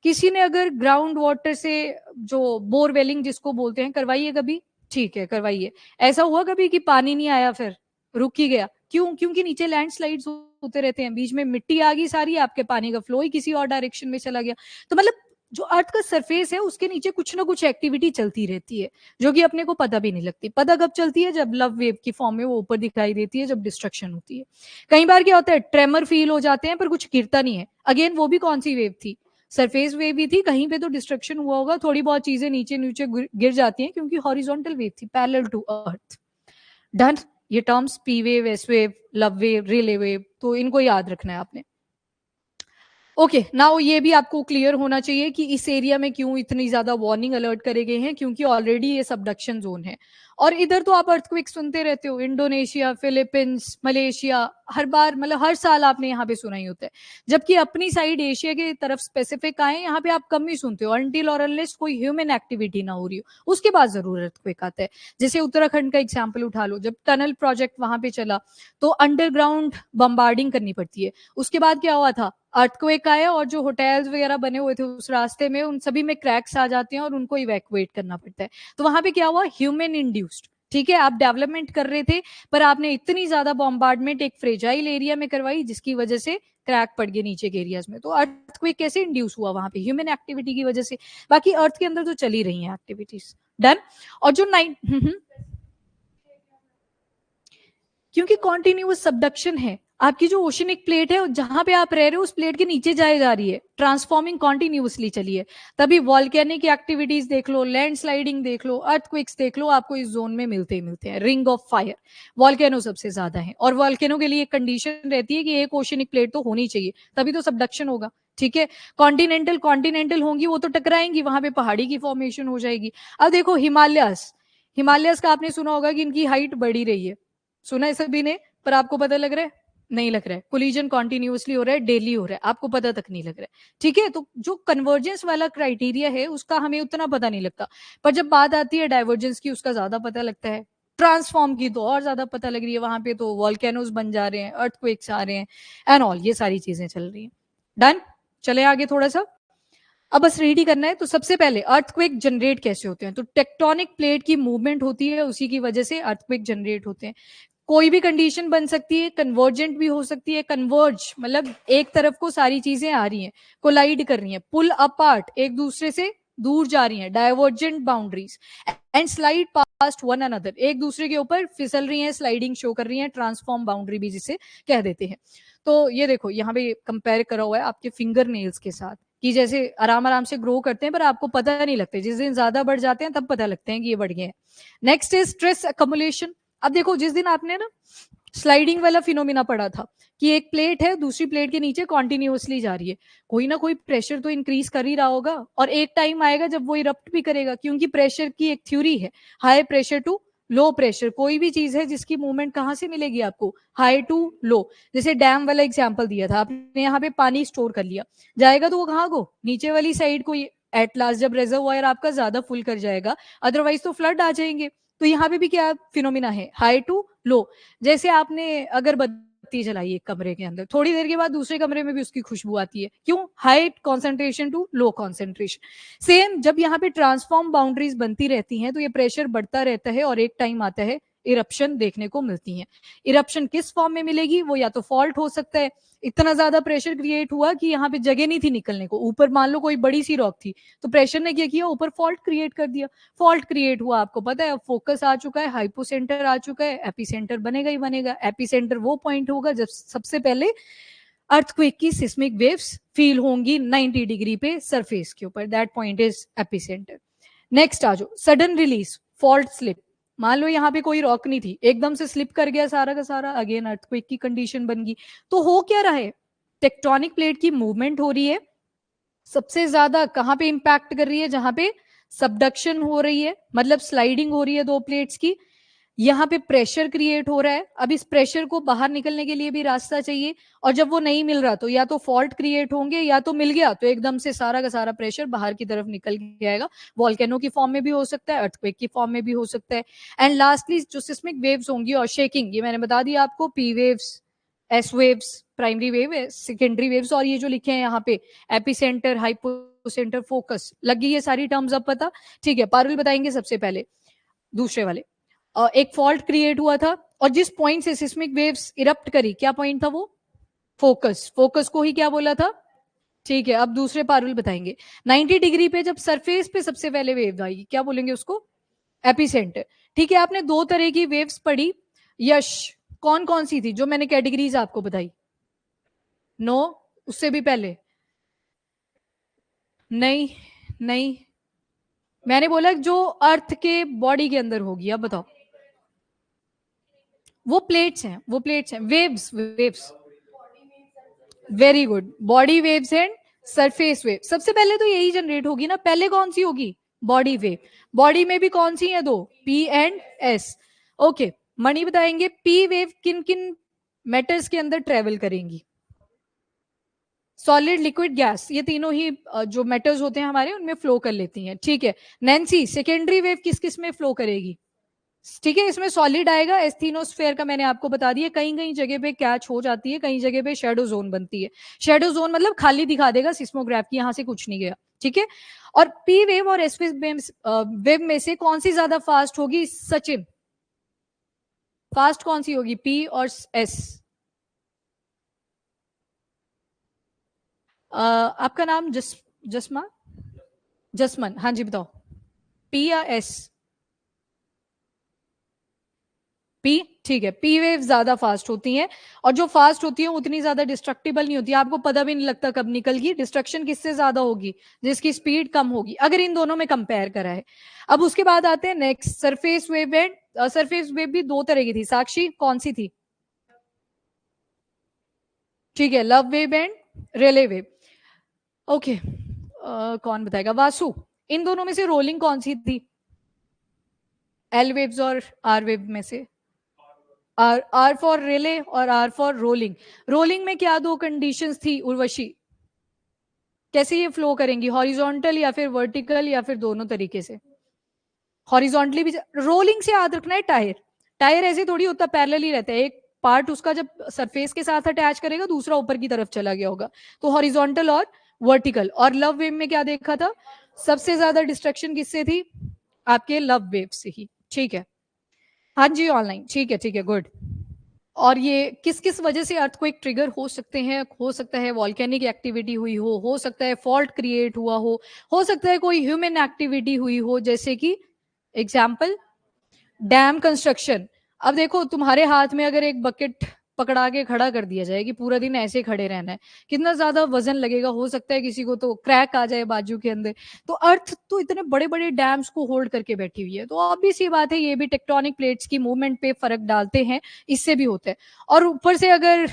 किसी ने अगर ग्राउंड वाटर से जो बोरवेलिंग जिसको बोलते हैं करवाई है कभी? ठीक है, करवाइए। ऐसा हुआ कभी कि पानी नहीं आया फिर रुक ही गया? क्यों? क्योंकि नीचे लैंडस्लाइड्स होते रहते हैं, बीच में मिट्टी आ गई सारी, आपके पानी का फ्लो ही किसी और डायरेक्शन में चला गया। तो मतलब जो अर्थ का सरफेस है उसके नीचे कुछ ना कुछ एक्टिविटी चलती रहती है, जो कि अपने को पता भी नहीं लगती। पता कब चलती है? जब लव वेव की फॉर्म में वो ऊपर दिखाई देती है, जब डिस्ट्रक्शन होती है। कई बार क्या होता है, ट्रेमर फील हो जाते हैं पर कुछ गिरता नहीं है। अगेन वो भी कौन सी वेव थी? सरफेस वेव भी थी, कहीं पे तो डिस्ट्रक्शन हुआ होगा, थोड़ी बहुत चीजें नीचे नीचे गिर जाती हैं क्योंकि हॉरिजॉन्टल वेव थी, पैरेलल टू अर्थ। डन। ये terms P wave, S wave, love wave, relay wave, तो इनको याद रखना है आपने। ओके, नाउ ये भी आपको क्लियर होना चाहिए कि इस एरिया में क्यों इतनी ज्यादा वार्निंग अलर्ट करे गए हैं, क्योंकि ऑलरेडी ये सबडक्शन जोन है। और इधर तो आप अर्थक्वेक सुनते रहते हो, इंडोनेशिया, फिलीपींस, मलेशिया, हर बार मतलब हर साल आपने यहाँ पे सुना ही होता है। जबकि अपनी साइड एशिया की तरफ स्पेसिफिक आए, यहाँ पे आप कम ही सुनते हो, अनटिल और अनलेस कोई ह्यूमन एक्टिविटी ना हो रही हो, उसके बाद जरूर अर्थक्वेक आता है। जैसे उत्तराखंड का एग्जाम्पल उठा लो, जब टनल प्रोजेक्ट वहां पे चला तो अंडरग्राउंड बम्बार्डिंग करनी पड़ती है। उसके बाद क्या हुआ था, अर्थक्वेक आया और जो होटल्स वगैरह बने हुए थे उस रास्ते में, उन सभी में क्रैक्स आ जाते हैं और उनको इवैक्यूएट करना पड़ता है। तो वहां पे क्या हुआ, ह्यूमन इंड्यूस्ड ठीक है, आप डेवलपमेंट कर रहे थे पर आपने इतनी ज्यादा बॉम्बार्डमेंट एक फ्रेजाइल एरिया में करवाई जिसकी वजह से क्रैक पड़ गए नीचे के एरियाज में। तो अर्थक्वेक कैसे इंड्यूस हुआ वहां पे? ह्यूमन एक्टिविटी की वजह से। बाकी अर्थ के अंदर तो चल ही रही है एक्टिविटीज। डन। और जो क्योंकि कॉन्टिन्यूअस सबडक्शन है, आपकी जो ओशनिक प्लेट है जहां पे आप रह रहे हो उस प्लेट के नीचे जाए जा रही है, ट्रांसफॉर्मिंग कॉन्टिन्यूअसली चली है। तभी वॉल्केनिक एक्टिविटीज देख लो, लैंडस्लाइडिंग देख लो, अर्थक्वेक्स देख लो, आपको इस जोन में मिलते ही मिलते हैं। रिंग ऑफ फायर वॉल्केनो सबसे ज्यादा है, और वॉल्केनो के लिए एक कंडीशन रहती है कि एक ओशनिक प्लेट तो होनी चाहिए, तभी तो सबडक्शन होगा। ठीक है, कॉन्टिनेंटल कॉन्टिनेंटल होंगी वो तो टकराएंगी, वहां पे पहाड़ी की फॉर्मेशन हो जाएगी। अब देखो हिमालयस, हिमालयस का आपने सुना होगा कि इनकी हाइट बढ़ी रही है, सुना है सभी ने, पर आपको पता लग रहा है? नहीं लग रहा है। कोलिजन कॉन्टिन्यूसली हो रहा है, डेली हो रहा है, आपको पता तक नहीं लग रहा है। ठीक है, तो जो कन्वर्जेंस वाला क्राइटेरिया है उसका हमें उतना पता नहीं लगता, पर जब बात आती है डाइवर्जेंस की उसका ज्यादा पता लगता है। ट्रांसफॉर्म की तो और ज्यादा पता लग रही है, वहां पे तो वॉल्केनोज बन जा रहे हैं, अर्थक्वेक्स आ रहे हैं एंड ऑल, ये सारी चीजें चल रही हैं। डन, चले आगे थोड़ा सा। अब बस रीड ही करना है। तो सबसे पहले अर्थक्वेक जनरेट कैसे होते हैं? तो टेक्टोनिक प्लेट की मूवमेंट होती है, उसी की वजह से अर्थक्वेक जनरेट होते हैं। कोई भी कंडीशन बन सकती है, कन्वर्जेंट भी हो सकती है। कन्वर्ज मतलब एक तरफ को सारी चीजें आ रही हैं, कोलाइड कर रही हैं, पुल अपार्ट एक दूसरे से दूर जा रही हैं, divergent boundaries, and slide past one another, एक दूसरे के ऊपर फिसल रही हैं, स्लाइडिंग शो कर रही हैं, ट्रांसफॉर्म बाउंड्री भी जिसे कह देते हैं। तो ये देखो यहाँ पे कंपेयर करा हुआ है आपके फिंगर नेल्स के साथ, कि जैसे आराम आराम से ग्रो करते हैं पर आपको पता नहीं लगता, जिस दिन ज्यादा बढ़ जाते हैं तब पता लगते हैं कि ये बढ़ गए हैं। Next is stress accumulation. अब देखो जिस दिन आपने ना स्लाइडिंग वाला फिनोमिना पढ़ा था कि एक प्लेट है दूसरी प्लेट के नीचे कॉन्टिन्यूसली जा रही है, कोई ना कोई प्रेशर तो इंक्रीज कर ही रहा होगा, और एक टाइम आएगा जब वो इरप्ट भी करेगा, क्योंकि प्रेशर की एक थ्योरी है, high pressure to low pressure. कोई भी चीज है जिसकी मूवमेंट कहां से मिलेगी आपको? High to low. जैसे डैम वाला एग्जांपल दिया था आपने, यहाँ पे पानी स्टोर कर लिया, जाएगा तो वो कहाँ को? नीचे वाली साइड को। एट लास्ट जब रिजर्वायर आपका ज्यादा फुल कर जाएगा, अदरवाइज तो फ्लड आ जाएंगे। तो यहाँ पे भी क्या फिनोमिना है? High to low. जैसे आपने अगरबत्ती जलाई एक कमरे के अंदर, थोड़ी देर के बाद दूसरे कमरे में भी उसकी खुशबू आती है, क्यों? High concentration to low concentration. Same जब यहाँ पे ट्रांसफॉर्म बाउंड्रीज बनती रहती हैं तो ये प्रेशर बढ़ता रहता है, और एक टाइम आता है इरप्शन देखने को मिलती है। इरप्शन किस फॉर्म में मिलेगी? वो या तो फॉल्ट हो सकता है, इतना ज्यादा प्रेशर क्रिएट हुआ कि यहाँ पे जगह नहीं थी निकलने को, ऊपर मान लो कोई बड़ी सी रॉक थी तो प्रेशर ने क्या किया? ऊपर फॉल्ट क्रिएट कर दिया। फॉल्ट क्रिएट हुआ, आपको पता है, अब फोकस आ चुका है, हाइपोसेंटर आ चुका है, एपिसेंटर बनेगा ही बनेगा। एपिसेंटर वो पॉइंट होगा जब सबसे पहले अर्थक्वेक की सिस्मिक वेव्स फील होंगी 90 डिग्री पे सरफेस के ऊपर, that point is epicentre. Next आ जाओ, सडन रिलीज, फॉल्ट स्लिप। मान लो यहाँ पे कोई रॉक नहीं थी, एकदम से स्लिप कर गया सारा का सारा, अगेन अर्थक्वेक की कंडीशन बन गई। तो हो क्या रहा है? टेक्टोनिक प्लेट की मूवमेंट हो रही है, सबसे ज्यादा कहां पे इंपैक्ट कर रही है? जहां पे सबडक्शन हो रही है, मतलब स्लाइडिंग हो रही है दो प्लेट्स की, यहाँ पे प्रेशर क्रिएट हो रहा है। अब इस प्रेशर को बाहर निकलने के लिए भी रास्ता चाहिए, और जब वो नहीं मिल रहा तो या तो फॉल्ट क्रिएट होंगे, या तो मिल गया तो एकदम से सारा का सारा प्रेशर बाहर की तरफ निकल जाएगा। वॉल्केनो की फॉर्म में भी हो सकता है, अर्थक्वेक की फॉर्म में भी हो सकता है। एंड लास्टली जो सिस्मिक वेव्स होंगी और शेकिंग, ये मैंने बता दिया आपको, P waves, S waves, primary wave, secondary waves, और ये जो लिखे हैं यहाँ पे एपिसेंटर, हाइपोसेंटर, फोकस, लगी ये सारी टर्म्स अब पता? ठीक है, पारुल बताएंगे सबसे पहले दूसरे वाले। एक फॉल्ट क्रिएट हुआ था, और जिस पॉइंट से सिस्मिक वेव्स इरप्ट करी, क्या पॉइंट था वो? फोकस। फोकस को ही क्या बोला था? ठीक है, अब दूसरे पारुल बताएंगे। 90 डिग्री पे जब सरफेस पे सबसे पहले वेव आएगी, क्या बोलेंगे उसको? एपिसेंटर। ठीक है, आपने दो तरह की वेव्स पढ़ी, यश, कौन कौन सी थी जो मैंने कैटेगरीज आपको बताई? नो, उससे भी पहले? नहीं, नहीं, मैंने बोला जो अर्थ के बॉडी के अंदर होगी। अब बताओ। वो प्लेट्स हैं, वो प्लेट्स हैं, waves, waves. Very good, body waves and surface wave. सबसे पहले तो यही जनरेट होगी ना, पहले कौन सी होगी? Body wave. बॉडी में भी कौन सी है? दो, पी एंड एस। ओके, मणि बताएंगे पी वेव किन किन मेटल्स के अंदर ट्रेवल करेंगी? सॉलिड, लिक्विड, गैस, ये तीनों ही जो मेटल्स होते हैं हमारे उनमें फ्लो कर लेती हैं। ठीक है, नैन्सी, सेकेंडरी वेव किस किस में फ्लो करेगी? ठीक है, इसमें सॉलिड आएगा, एस्थीनोस्फेयर का मैंने आपको बता दिया, कहीं कहीं जगह पे कैच हो जाती है, कहीं जगह पे शेडो जोन बनती है। शेडो जोन मतलब खाली दिखा देगा सिस्मोग्राफ की, यहां से कुछ नहीं गया। ठीक है, और पी वेव और एस वेव में से कौन सी ज्यादा फास्ट होगी? सचिन, फास्ट कौन सी होगी, पी और एस? आपका नाम जसमा जसमन, हाँ जी बताओ, पी या एस? पी, ठीक है। पी वेव ज्यादा फास्ट होती हैं, और जो फास्ट होती है उतनी ज्यादा डिस्ट्रक्टिबल नहीं होती, आपको पता भी नहीं लगता कब निकल गई। डिस्ट्रक्शन किससे ज्यादा होगी, जिसकी स्पीड कम होगी, अगर इन दोनों में कंपेयर करा है। अब उसके बाद आते हैं next, surface wave and surface wave भी दो तरह की थी, साक्षी कौन सी थी? ठीक है, love wave and Rayleigh wave. Okay, कौन बताएगा, वासु, इन दोनों में से रोलिंग कौन सी थी, एल वेव्स और आर वेव में से? आर, आर फॉर रिले और आर फॉर रोलिंग। रोलिंग में क्या दो कंडीशंस थी उर्वशी, कैसे ये फ्लो करेंगी, हॉरिजॉन्टल या फिर वर्टिकल या फिर दोनों तरीके से? हॉरिजॉन्टली भी। रोलिंग से याद रखना है, टायर, टायर ऐसे थोड़ी होता, पैरेलल ही रहता है, एक पार्ट उसका जब सरफेस के साथ अटैच करेगा दूसरा ऊपर की तरफ चला गया होगा, तो हॉरिजॉन्टल और वर्टिकल। और लव वेव में क्या देखा था, सबसे ज्यादा डिस्ट्रक्शन किससे थी, आपके लव वेव से ही, ठीक है। हाँ जी ऑनलाइन, ठीक है ठीक है, गुड। और ये किस किस वजह से अर्थक्वेक ट्रिगर हो सकते हैं, हो सकता है वॉल्केनिक एक्टिविटी हुई हो सकता है फॉल्ट क्रिएट हुआ हो सकता है कोई ह्यूमन एक्टिविटी हुई हो, जैसे कि एग्जाम्पल डैम कंस्ट्रक्शन। अब देखो तुम्हारे हाथ में अगर एक बकेट पकड़ा के खड़ा कर दिया जाए कि पूरा दिन ऐसे खड़े रहना है, कितना ज्यादा वजन लगेगा, हो सकता है किसी को तो क्रैक आ जाए बाजू के अंदर। तो अर्थ तो इतने बड़े बड़े डैम्स को होल्ड करके बैठी हुई है, तो ऑब्वियस ये बात है ये भी टेक्टोनिक प्लेट्स की मूवमेंट पे फर्क डालते हैं, इससे भी होता है। और ऊपर से अगर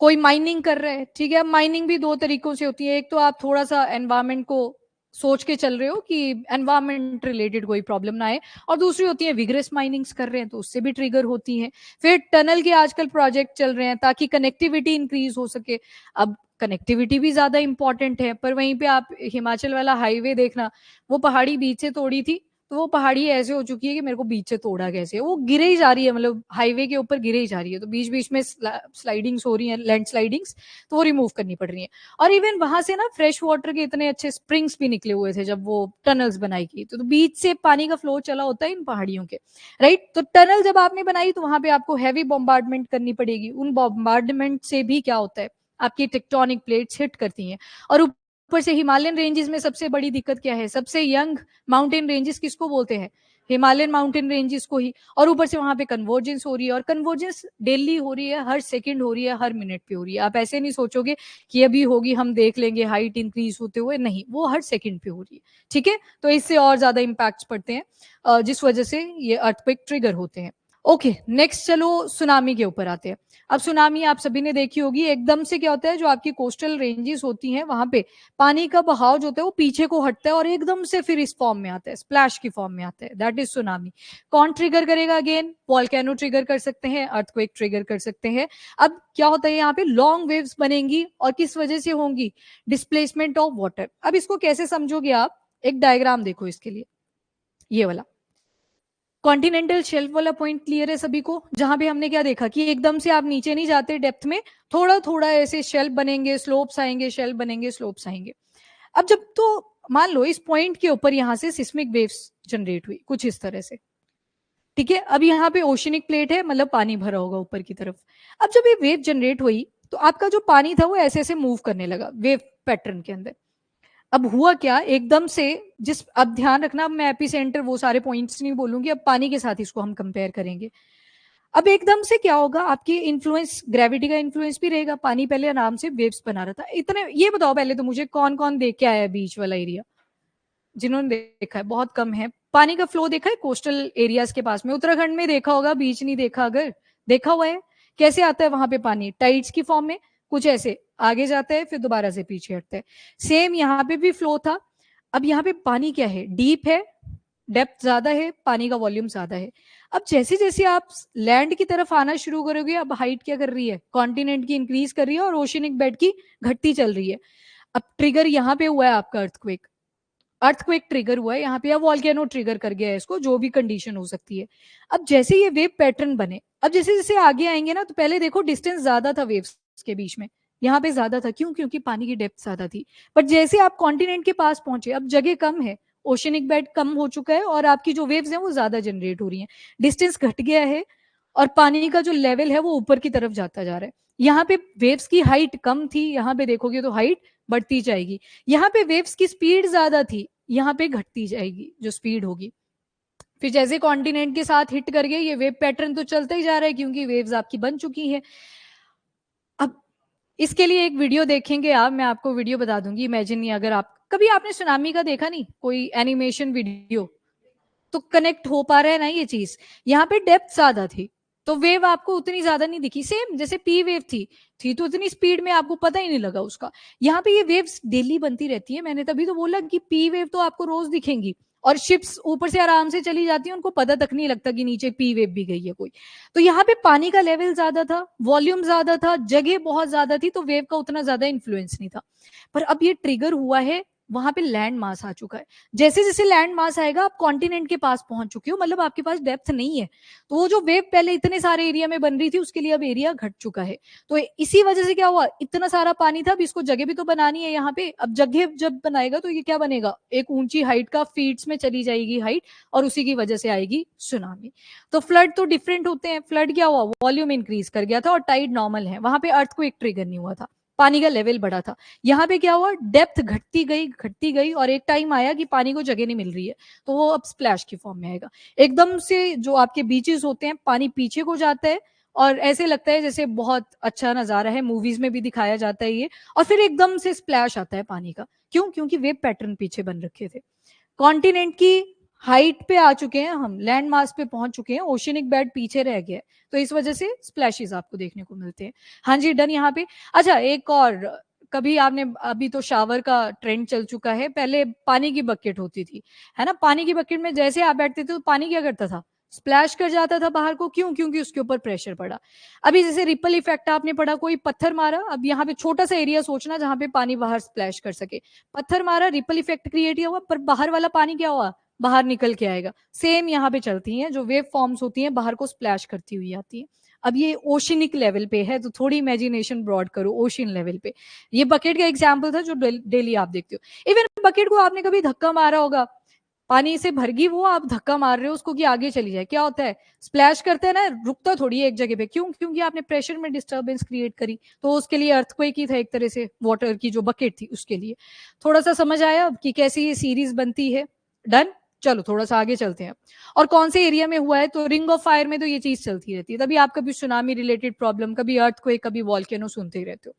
कोई माइनिंग कर रहा है, ठीक है, माइनिंग भी दो तरीकों से होती है, एक तो आप थोड़ा सा एनवायरमेंट को सोच के चल रहे हो कि एनवायरमेंट रिलेटेड कोई प्रॉब्लम ना आए, और दूसरी होती है विग्रेस माइनिंग्स कर रहे हैं तो उससे भी ट्रिगर होती है। फिर टनल के आजकल प्रोजेक्ट चल रहे हैं ताकि कनेक्टिविटी इंक्रीज हो सके। अब कनेक्टिविटी भी ज्यादा इंपॉर्टेंट है, पर वहीं पे आप हिमाचल वाला हाईवे देखना, वो पहाड़ी बीच से तोड़ी थी, तो वो पहाड़ी ऐसे हो चुकी है कि मेरे को बीच से तोड़ा कैसे, वो गिरे ही जा रही है, मतलब हाईवे के ऊपर गिरे ही जा रही है, तो बीच बीच में स्लाइडिंग्स हो रही हैं, लैंड स्लाइडिंग्स, तो वो रिमूव करनी पड़ रही है। और इवन वहां से ना फ्रेश वाटर के इतने अच्छे स्प्रिंग्स भी निकले हुए थे जब वो टनल्स बनाई की, तो बीच से पानी का फ्लो चला होता है इन पहाड़ियों के, राइट। तो टनल जब आपने बनाई तो वहां पे आपको हैवी बॉम्बार्डमेंट करनी पड़ेगी, उन बॉम्बार्डमेंट से भी क्या होता है, आपकी टेक्टोनिक प्लेट्स हिट करती हैं। और ऊपर से हिमालयन रेंजेस में सबसे बड़ी दिक्कत क्या है, सबसे यंग माउंटेन रेंजेस किसको बोलते हैं, हिमालयन माउंटेन रेंजेस को ही। और ऊपर से वहां पे कन्वर्जेंस हो रही है, और कन्वर्जेंस डेली हो रही है, हर सेकंड हो रही है, हर मिनट पे हो रही है। आप ऐसे नहीं सोचोगे कि अभी होगी हम देख लेंगे हाइट इंक्रीज होते हुए, नहीं, वो हर सेकंड पे हो रही है, ठीक है। तो इससे और ज्यादा इम्पैक्ट पड़ते हैं, जिस वजह से ये अर्थक्वेक ट्रिगर होते हैं। ओके, नेक्स्ट चलो सुनामी के ऊपर आते हैं। अब सुनामी आप सभी ने देखी होगी, एकदम से क्या होता है, जो आपकी कोस्टल रेंजेस होती हैं वहां पे पानी का बहाव जो होता है वो पीछे को हटता है और एकदम से फिर इस फॉर्म में आता है, स्प्लैश की फॉर्म में आता है, दैट इज सुनामी। कौन ट्रिगर करेगा, अगेन वॉल्केनो ट्रिगर कर सकते हैं, अर्थक्वेक ट्रिगर कर सकते हैं। अब क्या होता है, यहाँ पे लॉन्ग वेव्स बनेंगी, और किस वजह से होंगी, डिस्प्लेसमेंट ऑफ वाटर। अब इसको कैसे समझोगे आप, एक डायग्राम देखो इसके लिए, ये वाला कॉन्टिनेंटल शेल्फ वाला पॉइंट क्लियर है सभी को, जहां पे हमने क्या देखा कि एकदम से आप नीचे नहीं जाते डेप्थ में, थोड़ा थोड़ा ऐसे शेल्फ बनेंगे, स्लोप्स आएंगे, शेल्फ बनेंगे, स्लोप्स आएंगे। अब जब तो मान लो इस पॉइंट के ऊपर यहां से सिस्मिक वेव्स जनरेट हुई कुछ इस तरह से, ठीक है। अब यहाँ पे ओशनिक प्लेट है, मतलब पानी भरा होगा ऊपर की तरफ। अब जब ये वेव जनरेट हुई तो आपका जो पानी था वो ऐसे ऐसे मूव करने लगा वेव पैटर्न के अंदर। अब हुआ क्या एकदम से, जिस, अब ध्यान रखना, अब मैं एपिसेंटर वो सारे पॉइंट्स नहीं बोलूंगी, अब पानी के साथ इसको हम कंपेयर करेंगे। अब एकदम से क्या होगा, आपकी इन्फ्लुएंस, ग्रेविटी का इन्फ्लुएंस भी रहेगा, पानी पहले आराम से वेव्स बना रहा था इतने। ये बताओ पहले तो मुझे, कौन कौन देख के आया है बीच वाला एरिया, जिन्होंने देखा है, बहुत कम है। पानी का फ्लो देखा है कोस्टल एरियाज के पास में, उत्तराखंड में देखा होगा, बीच नहीं देखा, अगर देखा हुआ है कैसे आता है वहां पे पानी, टाइड्स की फॉर्म में, कुछ ऐसे आगे जाता है फिर दोबारा से पीछे हटता है। सेम यहाँ पे भी फ्लो था। अब यहाँ पे पानी क्या है, डीप है, डेप्थ ज्यादा है, पानी का वॉल्यूम ज्यादा है। अब जैसे जैसे आप लैंड की तरफ आना शुरू करोगे, अब हाइट क्या कर रही है, कॉन्टिनेंट की इंक्रीज कर रही है और ओशनिक बेड की घटती चल रही है। अब ट्रिगर यहाँ पे हुआ है आपका अर्थक्वेक, अर्थक्वेक ट्रिगर हुआ है यहाँ पे, या वॉल्केनो ट्रिगर कर गया है इसको, जो भी कंडीशन हो सकती है। अब जैसे ये वेव पैटर्न बने, अब जैसे जैसे आगे आएंगे ना, तो पहले देखो डिस्टेंस ज्यादा था वेव्स के बीच में, यहाँ पे ज्यादा था, क्यों, क्योंकि पानी की डेप्थ ज्यादा थी। बट जैसे आप कॉन्टिनेंट के पास पहुंचे, अब जगह कम है, ओशनिक बेड कम हो चुका है, और आपकी जो वेव्स हैं वो ज्यादा जनरेट हो रही हैं, डिस्टेंस घट गया है, और पानी का जो लेवल है वो ऊपर की तरफ जाता जा रहा है। यहाँ पे वेव्स की हाइट कम थी, यहाँ पे देखोगे तो हाइट बढ़ती जाएगी। यहाँ पे वेव्स की स्पीड ज्यादा थी, यहाँ पे घटती जाएगी जो स्पीड होगी। फिर जैसे कॉन्टिनेंट के साथ हिट कर गए, ये वेव पैटर्न तो चलता ही जा रहा है क्योंकि वेव्स आपकी बन चुकी है। अब इसके लिए एक वीडियो देखेंगे आप, मैं आपको वीडियो बता दूंगी। इमेजिन नहीं, अगर आप कभी आपने सुनामी का देखा नहीं कोई एनिमेशन वीडियो, तो कनेक्ट हो पा रहा है ना ये चीज। यहाँ पे डेप्थ ज्यादा थी तो वेव आपको उतनी ज्यादा नहीं दिखी, सेम जैसे पी वेव थी तो उतनी स्पीड में आपको पता ही नहीं लगा उसका। यहाँ पे ये वेव्स डेली बनती रहती है, मैंने तभी तो बोला कि पी वेव तो आपको रोज दिखेंगी, और शिप्स ऊपर से आराम से चली जाती है, उनको पता तक नहीं लगता कि नीचे पी वेव भी गई है कोई। तो यहाँ पे पानी का लेवल ज्यादा था, वॉल्यूम ज्यादा था, जगह बहुत ज्यादा थी, तो वेव का उतना ज्यादा इन्फ्लुएंस नहीं था। पर अब ये ट्रिगर हुआ है, वहां पे लैंड मास आ चुका है। जैसे जैसे लैंड मास आएगा आप कॉन्टिनेंट के पास पहुंच चुके हो, मतलब आपके पास डेप्थ नहीं है। तो वो जो वेव पहले इतने सारे एरिया में बन रही थी उसके लिए अब एरिया घट चुका है। तो इसी वजह से क्या हुआ, इतना सारा पानी था, अब इसको जगह भी तो बनानी है यहाँ पे। अब जगह जब बनाएगा तो ये क्या बनेगा, एक ऊंची हाइट का फीट्स में चली जाएगी हाइट, और उसी की वजह से आएगी सुनामी। तो फ्लड तो डिफरेंट होते हैं। फ्लड क्या हुआ, वॉल्यूम इंक्रीज कर गया था और टाइड नॉर्मल है, वहां पे अर्थ को एक ट्रिगर नहीं हुआ था, पानी का लेवल बढ़ा था। यहाँ पे क्या हुआ, डेप्थ घटती गई और एक टाइम आया कि पानी को जगह नहीं मिल रही है, तो वो अब स्प्लैश की फॉर्म में आएगा। एकदम से जो आपके बीचेस होते हैं, पानी पीछे को जाता है और ऐसे लगता है जैसे बहुत अच्छा नजारा है, मूवीज में भी दिखाया जाता है ये, और फिर एकदम से स्प्लैश आता है पानी का। क्यों, क्योंकि वेव पैटर्न पीछे बन रखे थे। कॉन्टिनेंट की हाइट पे आ चुके हैं हम, लैंड मास पे पहुंच चुके हैं, ओशियनिक बेड पीछे रह गया है, तो इस वजह से स्प्लैशेस आपको देखने को मिलते हैं। हाँ जी, डन यहाँ पे। अच्छा, एक और, कभी आपने, अभी तो शावर का ट्रेंड चल चुका है, पहले पानी की बकेट होती थी, है ना। पानी की बकेट में जैसे आप बैठते थे तो पानी क्या करता था, स्प्लैश कर जाता था बाहर को। क्यों, क्योंकि उसके ऊपर प्रेशर पड़ा। अभी जैसे रिपल इफेक्ट आपने पढ़ा, कोई पत्थर मारा, अब यहाँ पे छोटा सा एरिया सोचना जहां पे पानी बाहर स्प्लैश कर सके, पत्थर मारा, रिपल इफेक्ट क्रिएट हुआ, पर बाहर वाला पानी क्या हुआ, बाहर निकल के आएगा। सेम यहाँ पे चलती हैं, जो वेव फॉर्म्स होती हैं बाहर को स्प्लैश करती हुई आती है। अब ये ओशनिक लेवल पे है, तो थोड़ी इमेजिनेशन ब्रॉड करो, ओशन लेवल पे। ये बकेट का एग्जाम्पल था जो डेली आप देखते हो। इवन बकेट को आपने कभी धक्का मारा होगा, पानी से भर गई वो, आप धक्का मार रहे हो उसको कि आगे चली जाए, क्या होता है, स्प्लैश करते हैं ना, रुकता थोड़ी है एक जगह पे। क्यों, क्योंकि आपने प्रेशर में डिस्टर्बेंस क्रिएट करी। तो उसके लिए अर्थक्वेक ही था एक तरह से, वाटर की जो बकेट थी उसके लिए। थोड़ा सा समझ आया अब कि कैसे ये सीरीज बनती है। डन। चलो थोड़ा सा आगे चलते हैं। और कौन से एरिया में हुआ है, तो रिंग ऑफ फायर में तो ये चीज चलती रहती है, तभी आप कभी सुनामी रिलेटेड प्रॉब्लम, कभी अर्थक्वेक, कभी वॉल्केनो सुनते ही रहते हो।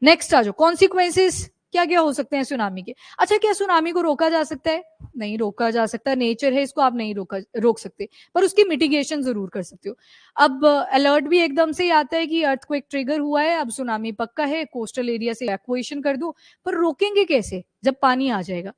नेक्स्ट आ जाओ, कॉन्सिक्वेंसेस क्या क्या हो सकते हैं सुनामी के। अच्छा, क्या सुनामी को रोका जा सकता है, नहीं रोका जा सकता, नेचर है, इसको आप नहीं रोक सकते, पर उसकी मिटिगेशन जरूर कर सकते हो। अब अलर्ट भी एकदम से ही आता है कि अर्थक्वेक ट्रिगर हुआ है, अब सुनामी पक्का है, कोस्टल एरिया से इवैक्यूएशन कर दो। पर रोकेंगे कैसे जब पानी आ जाएगा,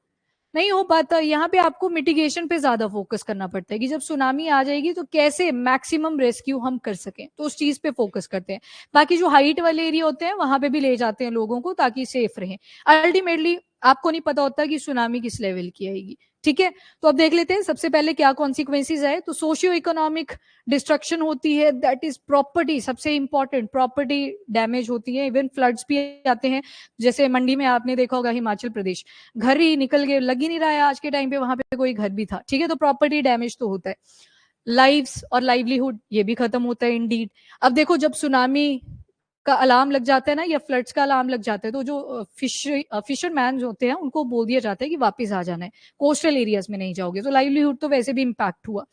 नहीं हो पाता। यहाँ पे आपको मिटिगेशन पे ज्यादा फोकस करना पड़ता है कि जब सुनामी आ जाएगी तो कैसे मैक्सिमम रेस्क्यू हम कर सकें, तो उस चीज पे फोकस करते हैं। बाकी जो हाइट वाले एरिया होते हैं वहां पे भी ले जाते हैं लोगों को ताकि सेफ रहें। अल्टीमेटली आपको नहीं पता होता कि सुनामी किस लेवल की आएगी। ठीक है, तो अब देख लेते हैं सबसे पहले क्या कॉन्सिक्वेंसेज है। तो सोशियो इकोनॉमिक डिस्ट्रक्शन होती है, दैट इज प्रॉपर्टी, सबसे इंपॉर्टेंट प्रॉपर्टी डैमेज होती है। इवन फ्लड्स भी आते हैं, जैसे मंडी में आपने देखा होगा, हिमाचल प्रदेश, घर ही निकल गए, लग ही नहीं रहा है आज के टाइम पे वहां पे कोई घर भी था। ठीक है, तो प्रॉपर्टी डैमेज तो होता है। लाइव्स और लाइवलीहुड ये भी खत्म होता है इंडीड। अब देखो, जब सुनामी का अलार्म लग जाता है ना, या फ्लड्स का अलार्म लग जाता है, तो जो फिशरमैन होते हैं उनको बोल दिया जाता है कि वापस आ जाना है, कोस्टल एरियाज में नहीं जाओगे। तो लाइवलीहुड तो वैसे भी इम्पैक्ट हुआ।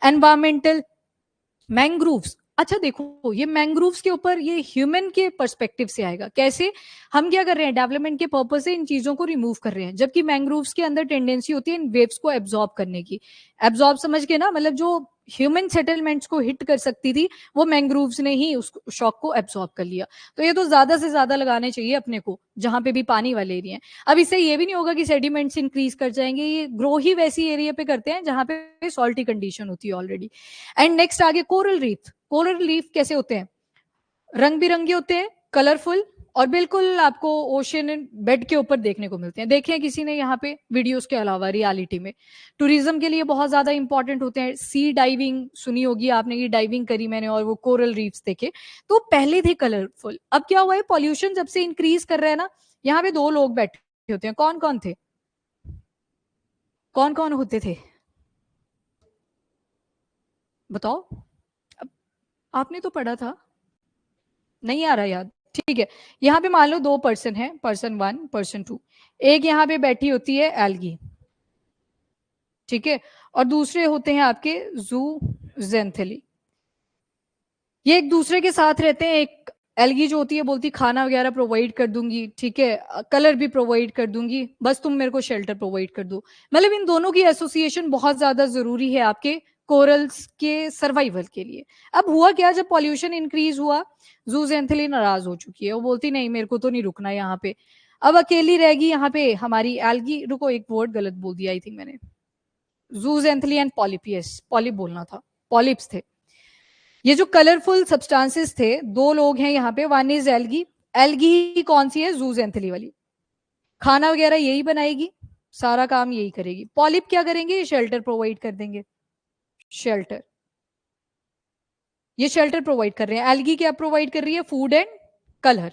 Environmental, mangroves. अच्छा देखो, ये मैंग्रोव्स के ऊपर ये ह्यूमन के पर्सपेक्टिव से आएगा। कैसे, हम क्या कर रहे हैं, डेवलपमेंट के पर्पज से इन चीजों को रिमूव कर रहे हैं, जबकि मैंग्रोव्स के अंदर टेंडेंसी होती है इन वेव्स को एब्जॉर्ब करने की। एब्जॉर्ब समझ के ना, मतलब जो ह्यूमन सेटलमेंट्स को हिट कर सकती थी, वो मैंग्रोव्स ने ही उस शॉक को एब्जॉर्ब कर लिया। तो ये तो ज्यादा से ज्यादा लगाने चाहिए अपने को, जहां पे भी पानी वाले एरिया हैं। अब इससे ये भी नहीं होगा कि सेडिमेंट्स इंक्रीज कर जाएंगे, ये ग्रो ही वैसी एरिया पे करते हैं जहां पे सॉल्टी कंडीशन होती है ऑलरेडी। एंड नेक्स्ट आगे, कोरल रीफ। कोरल रीफ कैसे होते हैं, रंग बिरंगे होते हैं, कलरफुल, और बिल्कुल आपको ओशन बेड के ऊपर देखने को मिलते हैं। देखे किसी ने यहाँ पे वीडियोस के अलावा रियलिटी में। टूरिज्म के लिए बहुत ज्यादा इंपॉर्टेंट होते हैं। सी डाइविंग सुनी होगी आपने, की डाइविंग करी मैंने और वो कोरल रीफ्स देखे, तो पहले थे कलरफुल। अब क्या हुआ है, पॉल्यूशन जब से इंक्रीज कर रहा है ना, यहाँ पे दो लोग बैठे होते हैं, कौन कौन थे, कौन कौन होते थे, बताओ। आपने तो पढ़ा था, नहीं आ रहा याद, ठीक है। यहाँ पे मान लो 2 पर्सन है, पर्सन 1 पर्सन 2, एक यहाँ पे बैठी होती है एल्गी, ठीक है, और दूसरे होते हैं आपके जूजेंथेली। ये एक दूसरे के साथ रहते हैं। एक एल्गी जो होती है बोलती खाना वगैरह प्रोवाइड कर दूंगी, ठीक है, कलर भी प्रोवाइड कर दूंगी, बस तुम मेरे को शेल्टर प्रोवाइड कर दो। मतलब इन दोनों की एसोसिएशन बहुत ज्यादा जरूरी है आपके कोरल्स के सर्वाइवल के लिए। अब हुआ क्या, जब पॉल्यूशन इंक्रीज हुआ, जूजेंथेली नाराज हो चुकी है, वो बोलती नहीं मेरे को तो नहीं रुकना यहाँ पे। अब अकेली रहेगी यहाँ पे हमारी एल्गी, रुको एक वर्ड गलत बोल दिया आई थिंक मैंने, जूजेंथेली एंड पॉलिपियस, पॉलिप बोलना था, पॉलिप्स थे। ये जो कलरफुल सब्सटेंसेस थे, 2 लोग हैं यहाँ पे, वन इज एल्गी। एल्गी कौन सी है, जूजेंथेली वाली, खाना वगैरह यही बनाएगी, सारा काम यही करेगी। पॉलिप क्या करेंगे, शेल्टर प्रोवाइड कर देंगे, शेल्टर, ये शेल्टर प्रोवाइड कर रहे हैं। एल्गी क्या प्रोवाइड कर रही है, फूड एंड कलर,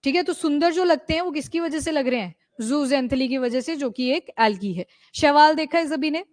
ठीक है। तो सुंदर जो लगते हैं वो किसकी वजह से लग रहे हैं, जूजेंथेली की वजह से, जो कि एक एल्गी है। शैवाल देखा है सभी ने,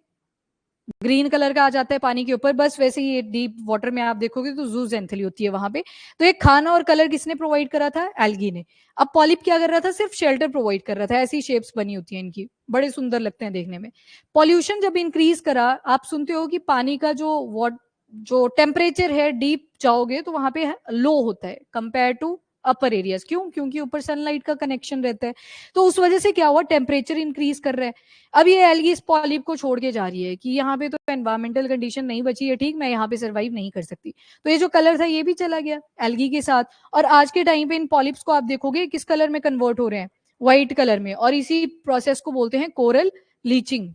ग्रीन कलर का आ जाता है पानी के ऊपर, बस वैसे ही डीप वाटर में आप देखोगे तो जूजेंथेली होती है वहां पे। तो एक खाना और कलर किसने प्रोवाइड करा था, एल्गी ने। अब पॉलिप क्या कर रहा था, सिर्फ शेल्टर प्रोवाइड कर रहा था। ऐसी शेप्स बनी होती हैं इनकी, बड़े सुंदर लगते हैं देखने में। पॉल्यूशन जब इंक्रीज करा, आप सुनते हो कि पानी का जो टेम्परेचर है, डीप जाओगे तो वहां पे लो होता है कंपेयर टू अपर एरियाज। क्यों, क्योंकि ऊपर सनलाइट का कनेक्शन रहता है। तो उस वजह से क्या हुआ, टेम्परेचर इंक्रीज कर रहा है। अब ये एल्गी इस पॉलिप को छोड़ के जा रही है कि यहाँ पे तो एनवायरमेंटल कंडीशन नहीं बची है, ठीक, मैं यहाँ पे सर्वाइव नहीं कर सकती। तो ये जो कलर था ये भी चला गया एल्गी के साथ। और आज के टाइम पे इन पॉलिप्स को आप देखोगे किस कलर में कन्वर्ट हो रहे हैं, व्हाइट कलर में। और इसी प्रोसेस को बोलते हैं coral leaching.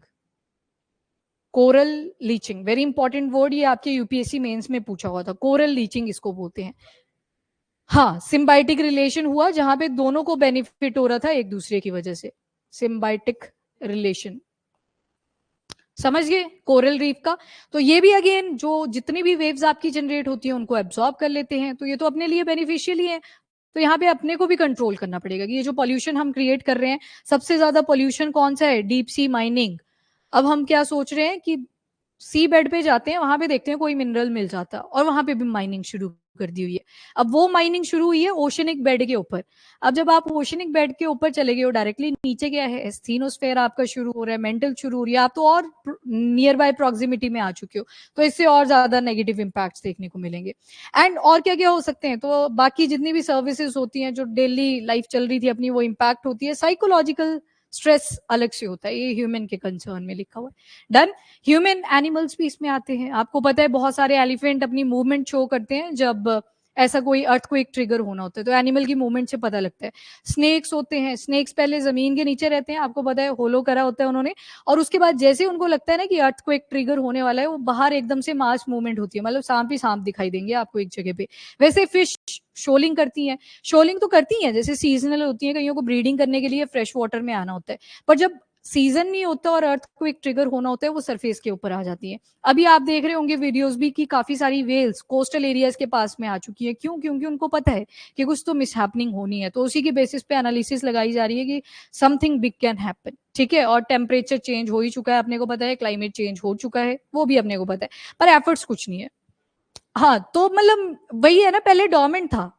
Coral leaching very important word, ये आपके यूपीएससी मेंस में पूछा हुआ था, कोरल लीचिंग इसको बोलते हैं। हाँ, सिम्बायोटिक रिलेशन हुआ जहां पे दोनों को बेनिफिट हो रहा था एक दूसरे की वजह से, सिम्बायोटिक रिलेशन, समझ गए कोरल रीफ का। तो ये भी अगेन जो जितनी भी वेव्स आपकी जनरेट होती है उनको एब्सॉर्ब कर लेते हैं, तो ये तो अपने लिए बेनिफिशियल ही है। तो यहाँ पे अपने को भी कंट्रोल करना पड़ेगा कि ये जो पॉल्यूशन हम क्रिएट कर रहे हैं, सबसे ज्यादा पॉल्यूशन कौन सा है, डीप सी माइनिंग। अब हम क्या सोच रहे हैं कि सी बेड पे जाते हैं, वहां पे देखते हैं कोई मिनरल मिल जाता है, और वहां पे भी माइनिंग शुरू कर दी हुई है। अब वो माइनिंग शुरू हुई है ओशनिक बेड के ऊपर। अब जब आप ओशनिक बेड के ऊपर चले गए हो डायरेक्टली, नीचे क्या है, एस्थीनोस्फेयर आपका शुरू हो रहा है, मेंटल शुरू हो रही है, आप तो और नियर बाय प्रॉक्सिमिटी में आ चुके हो। तो इससे और ज्यादा नेगेटिव इंपैक्ट्स देखने को मिलेंगे। एंड और क्या क्या हो सकते हैं, तो बाकी जितनी भी सर्विसेज होती हैं, जो डेली लाइफ चल रही थी अपनी, वो इम्पैक्ट होती है। साइकोलॉजिकल स्ट्रेस अलग से होता है, ये ह्यूमन के कंसर्न में लिखा हुआ है। डन। ह्यूमन एनिमल्स भी इसमें आते हैं। आपको पता है बहुत सारे एलिफेंट अपनी मूवमेंट शो करते हैं जब ऐसा कोई अर्थक्वेक ट्रिगर होना होता है, तो एनिमल की मूवमेंट से पता लगता है। स्नेक्स होते हैं, स्नेक्स पहले जमीन के नीचे रहते हैं, आपको पता है होलो करा होता है उन्होंने, और उसके बाद जैसे उनको लगता है ना कि अर्थक्वेक ट्रिगर होने वाला है, वो बाहर एकदम से मास मूवमेंट होती है, मतलब सांप ही सांप दिखाई देंगे आपको एक जगह पे। वैसे फिश शोलिंग करती हैं, शोलिंग तो करती हैं, जैसे सीजनल होती है, कईयों को ब्रीडिंग करने के लिए फ्रेश वाटर में आना होता है, पर जब सीजन नहीं होता और अर्थ को एक ट्रिगर होना होता है, वो सरफेस के ऊपर आ जाती है। अभी आप देख रहे होंगे वीडियोस भी कि काफी सारी वेल्स कोस्टल एरियाज के पास में आ चुकी है। क्यों, क्योंकि उनको पता है कि कुछ तो मिसहैपनिंग होनी है, तो उसी के बेसिस पे एनालिसिस लगाई जा रही है कि समथिंग बिग कैन हैपन, ठीक है। और टेम्परेचर चेंज हो ही चुका है, अपने को पता है, क्लाइमेट चेंज हो चुका है, वो भी अपने को पता है, पर एफर्ट्स कुछ नहीं है। हाँ, तो मतलब वही है ना, पहले डोरमेंट था,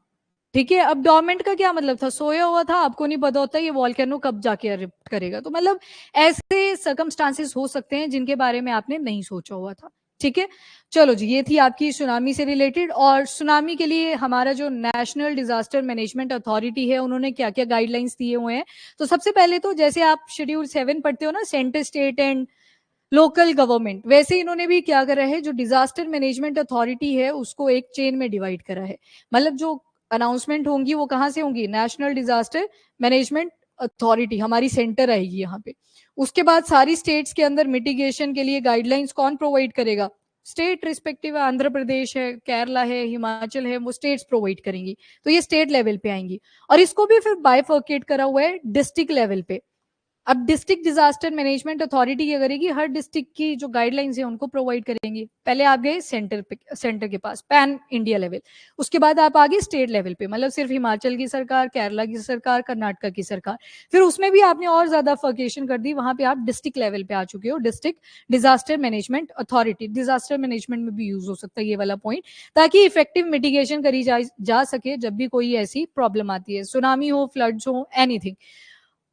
ठीक है। अब डोरमेंट का क्या मतलब था, सोया हुआ था, आपको नहीं पता होता ये वॉल्केनो कब जाके एरिप्ट करेगा। तो मतलब ऐसे सर्कमस्टांसेस हो सकते हैं जिनके बारे में आपने नहीं सोचा हुआ था, ठीक है। चलो जी, ये थी आपकी सुनामी से रिलेटेड। और सुनामी के लिए हमारा जो नेशनल डिजास्टर मैनेजमेंट अथॉरिटी है, उन्होंने क्या क्या गाइडलाइंस दिए हुए हैं। तो सबसे पहले तो जैसे आप शेड्यूल 7 पढ़ते हो ना, centre state and local government, वैसे इन्होंने भी क्या करा है, जो डिजास्टर मैनेजमेंट अथॉरिटी है उसको एक चेन में डिवाइड करा है। मतलब जो अनाउंसमेंट होंगी वो कहाँ से होंगी, नेशनल डिजास्टर मैनेजमेंट अथॉरिटी हमारी सेंटर आएगी यहाँ पे। उसके बाद सारी स्टेट्स के अंदर मिटिगेशन के लिए गाइडलाइंस कौन प्रोवाइड करेगा, स्टेट रिस्पेक्टिव, आंध्र प्रदेश है, केरला है, हिमाचल है, वो स्टेट्स प्रोवाइड करेंगी। तो ये स्टेट लेवल पे आएंगी। और इसको भी फिर बाइफर्केट करा हुआ है डिस्ट्रिक्ट लेवल पे। अब डिस्ट्रिक्ट डिजास्टर मैनेजमेंट अथॉरिटी क्या करेगी, हर डिस्ट्रिक्ट की जो गाइडलाइंस है उनको प्रोवाइड करेंगी। पहले आप गए सेंटर के पास पैन इंडिया लेवल, उसके बाद आप आगे स्टेट लेवल पे, मतलब सिर्फ हिमाचल की सरकार, केरला की सरकार, कर्नाटक की सरकार, फिर उसमें भी आपने और ज्यादा फर्केशन कर दी, वहां पे आप डिस्ट्रिक्ट लेवल पे आ चुके हो, district disaster management authority. Disaster management में भी यूज हो सकता है ये वाला पॉइंट, ताकि इफेक्टिव मिटिगेशन करी जा सके जब भी कोई ऐसी प्रॉब्लम आती है, सुनामी हो, फ्लड्स हो, एनीथिंग।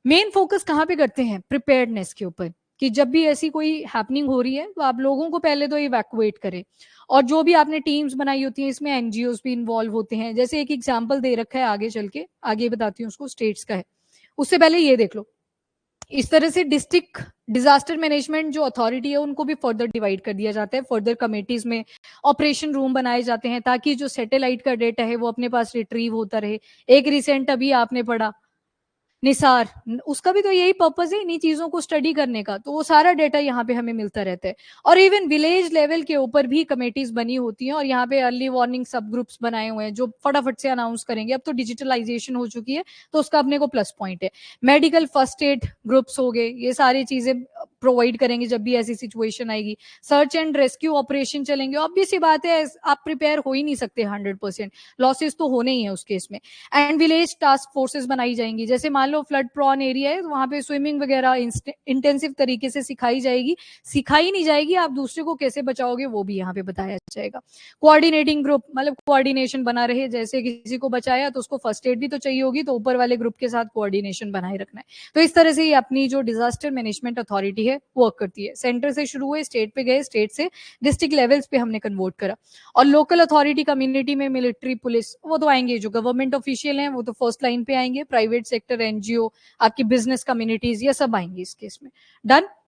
मेन फोकस कहाँ पे करते हैं, प्रिपेयर्डनेस के ऊपर, कि जब भी ऐसी कोई हैपनिंग हो रही है तो आप लोगों को पहले तो इवैक्यूएट करें। और जो भी आपने टीम्स बनाई होती हैं इसमें एनजीओस भी इन्वॉल्व होते हैं। जैसे एक एग्जांपल दे रखा है, आगे चल के आगे बताती हूँ, उसको स्टेट्स का है, उससे पहले ये देख लो। इस तरह से डिस्ट्रिक्ट डिजास्टर मैनेजमेंट जो अथॉरिटी है उनको भी फर्दर डिवाइड कर दिया जाता है, फर्दर कमेटीज में ऑपरेशन रूम बनाए जाते हैं, ताकि जो सैटेलाइट का डेटा है वो अपने पास रिट्रीव होता रहे। एक रिसेंट अभी आपने पढ़ा निसार, उसका भी तो यही पर्पस है इन्हीं चीजों को स्टडी करने का, तो वो सारा डेटा यहाँ पे हमें मिलता रहता है। और इवन विलेज लेवल के ऊपर भी कमेटीज बनी होती हैं, और यहाँ पे अर्ली वार्निंग सब ग्रुप्स बनाए हुए हैं जो फटाफट से अनाउंस करेंगे। अब तो डिजिटलाइजेशन हो चुकी है तो उसका अपने को प्लस पॉइंट है। मेडिकल फर्स्ट एड ग्रुप्स हो गए, ये सारी चीजें प्रोवाइड करेंगे जब भी ऐसी सिचुएशन आएगी। सर्च एंड रेस्क्यू ऑपरेशन चलेंगे, ऑब्वियस सी बात है आप प्रिपेयर हो ही नहीं सकते 100%, लॉसेस तो होने ही है उस केस में। एंड विलेज टास्क फोर्सेस बनाई जाएंगी, जैसे मान लो फ्लड प्रॉन एरिया है तो वहां पे स्विमिंग वगैरह इंटेंसिव तरीके से सिखाई जाएगी। सिखाई नहीं जाएगी, आप दूसरे को कैसे बचाओगे वो भी यहाँ पे बताया जाएगा। कोऑर्डिनेटिंग ग्रुप, मतलब कोऑर्डिनेशन बना रहे, जैसे किसी को बचाया तो उसको फर्स्ट एड भी तो चाहिए होगी, तो ऊपर वाले ग्रुप के साथ कोऑर्डिनेशन बनाए रखना है। तो इस तरह से ये अपनी जो डिजास्टर मैनेजमेंट अथॉरिटी है वर्क करती है। सेंटर से शुरू हुए, स्टेट पे गए, स्टेट से डिस्ट्रिक्ट लेवल्स पे हमने कन्वर्ट करा। और लोकल अथॉरिटी कम्युनिटी में मिलिट्री, पुलिस, वो तो आएंगे, जो गवर्नमेंट ऑफिशियल हैं वो तो फर्स्ट लाइन पे आएंगे, प्राइवेट सेक्टर, एनजीओ, आपकी बिजनेस कम्युनिटीज, ये सब आएंगे इस केस में। डन।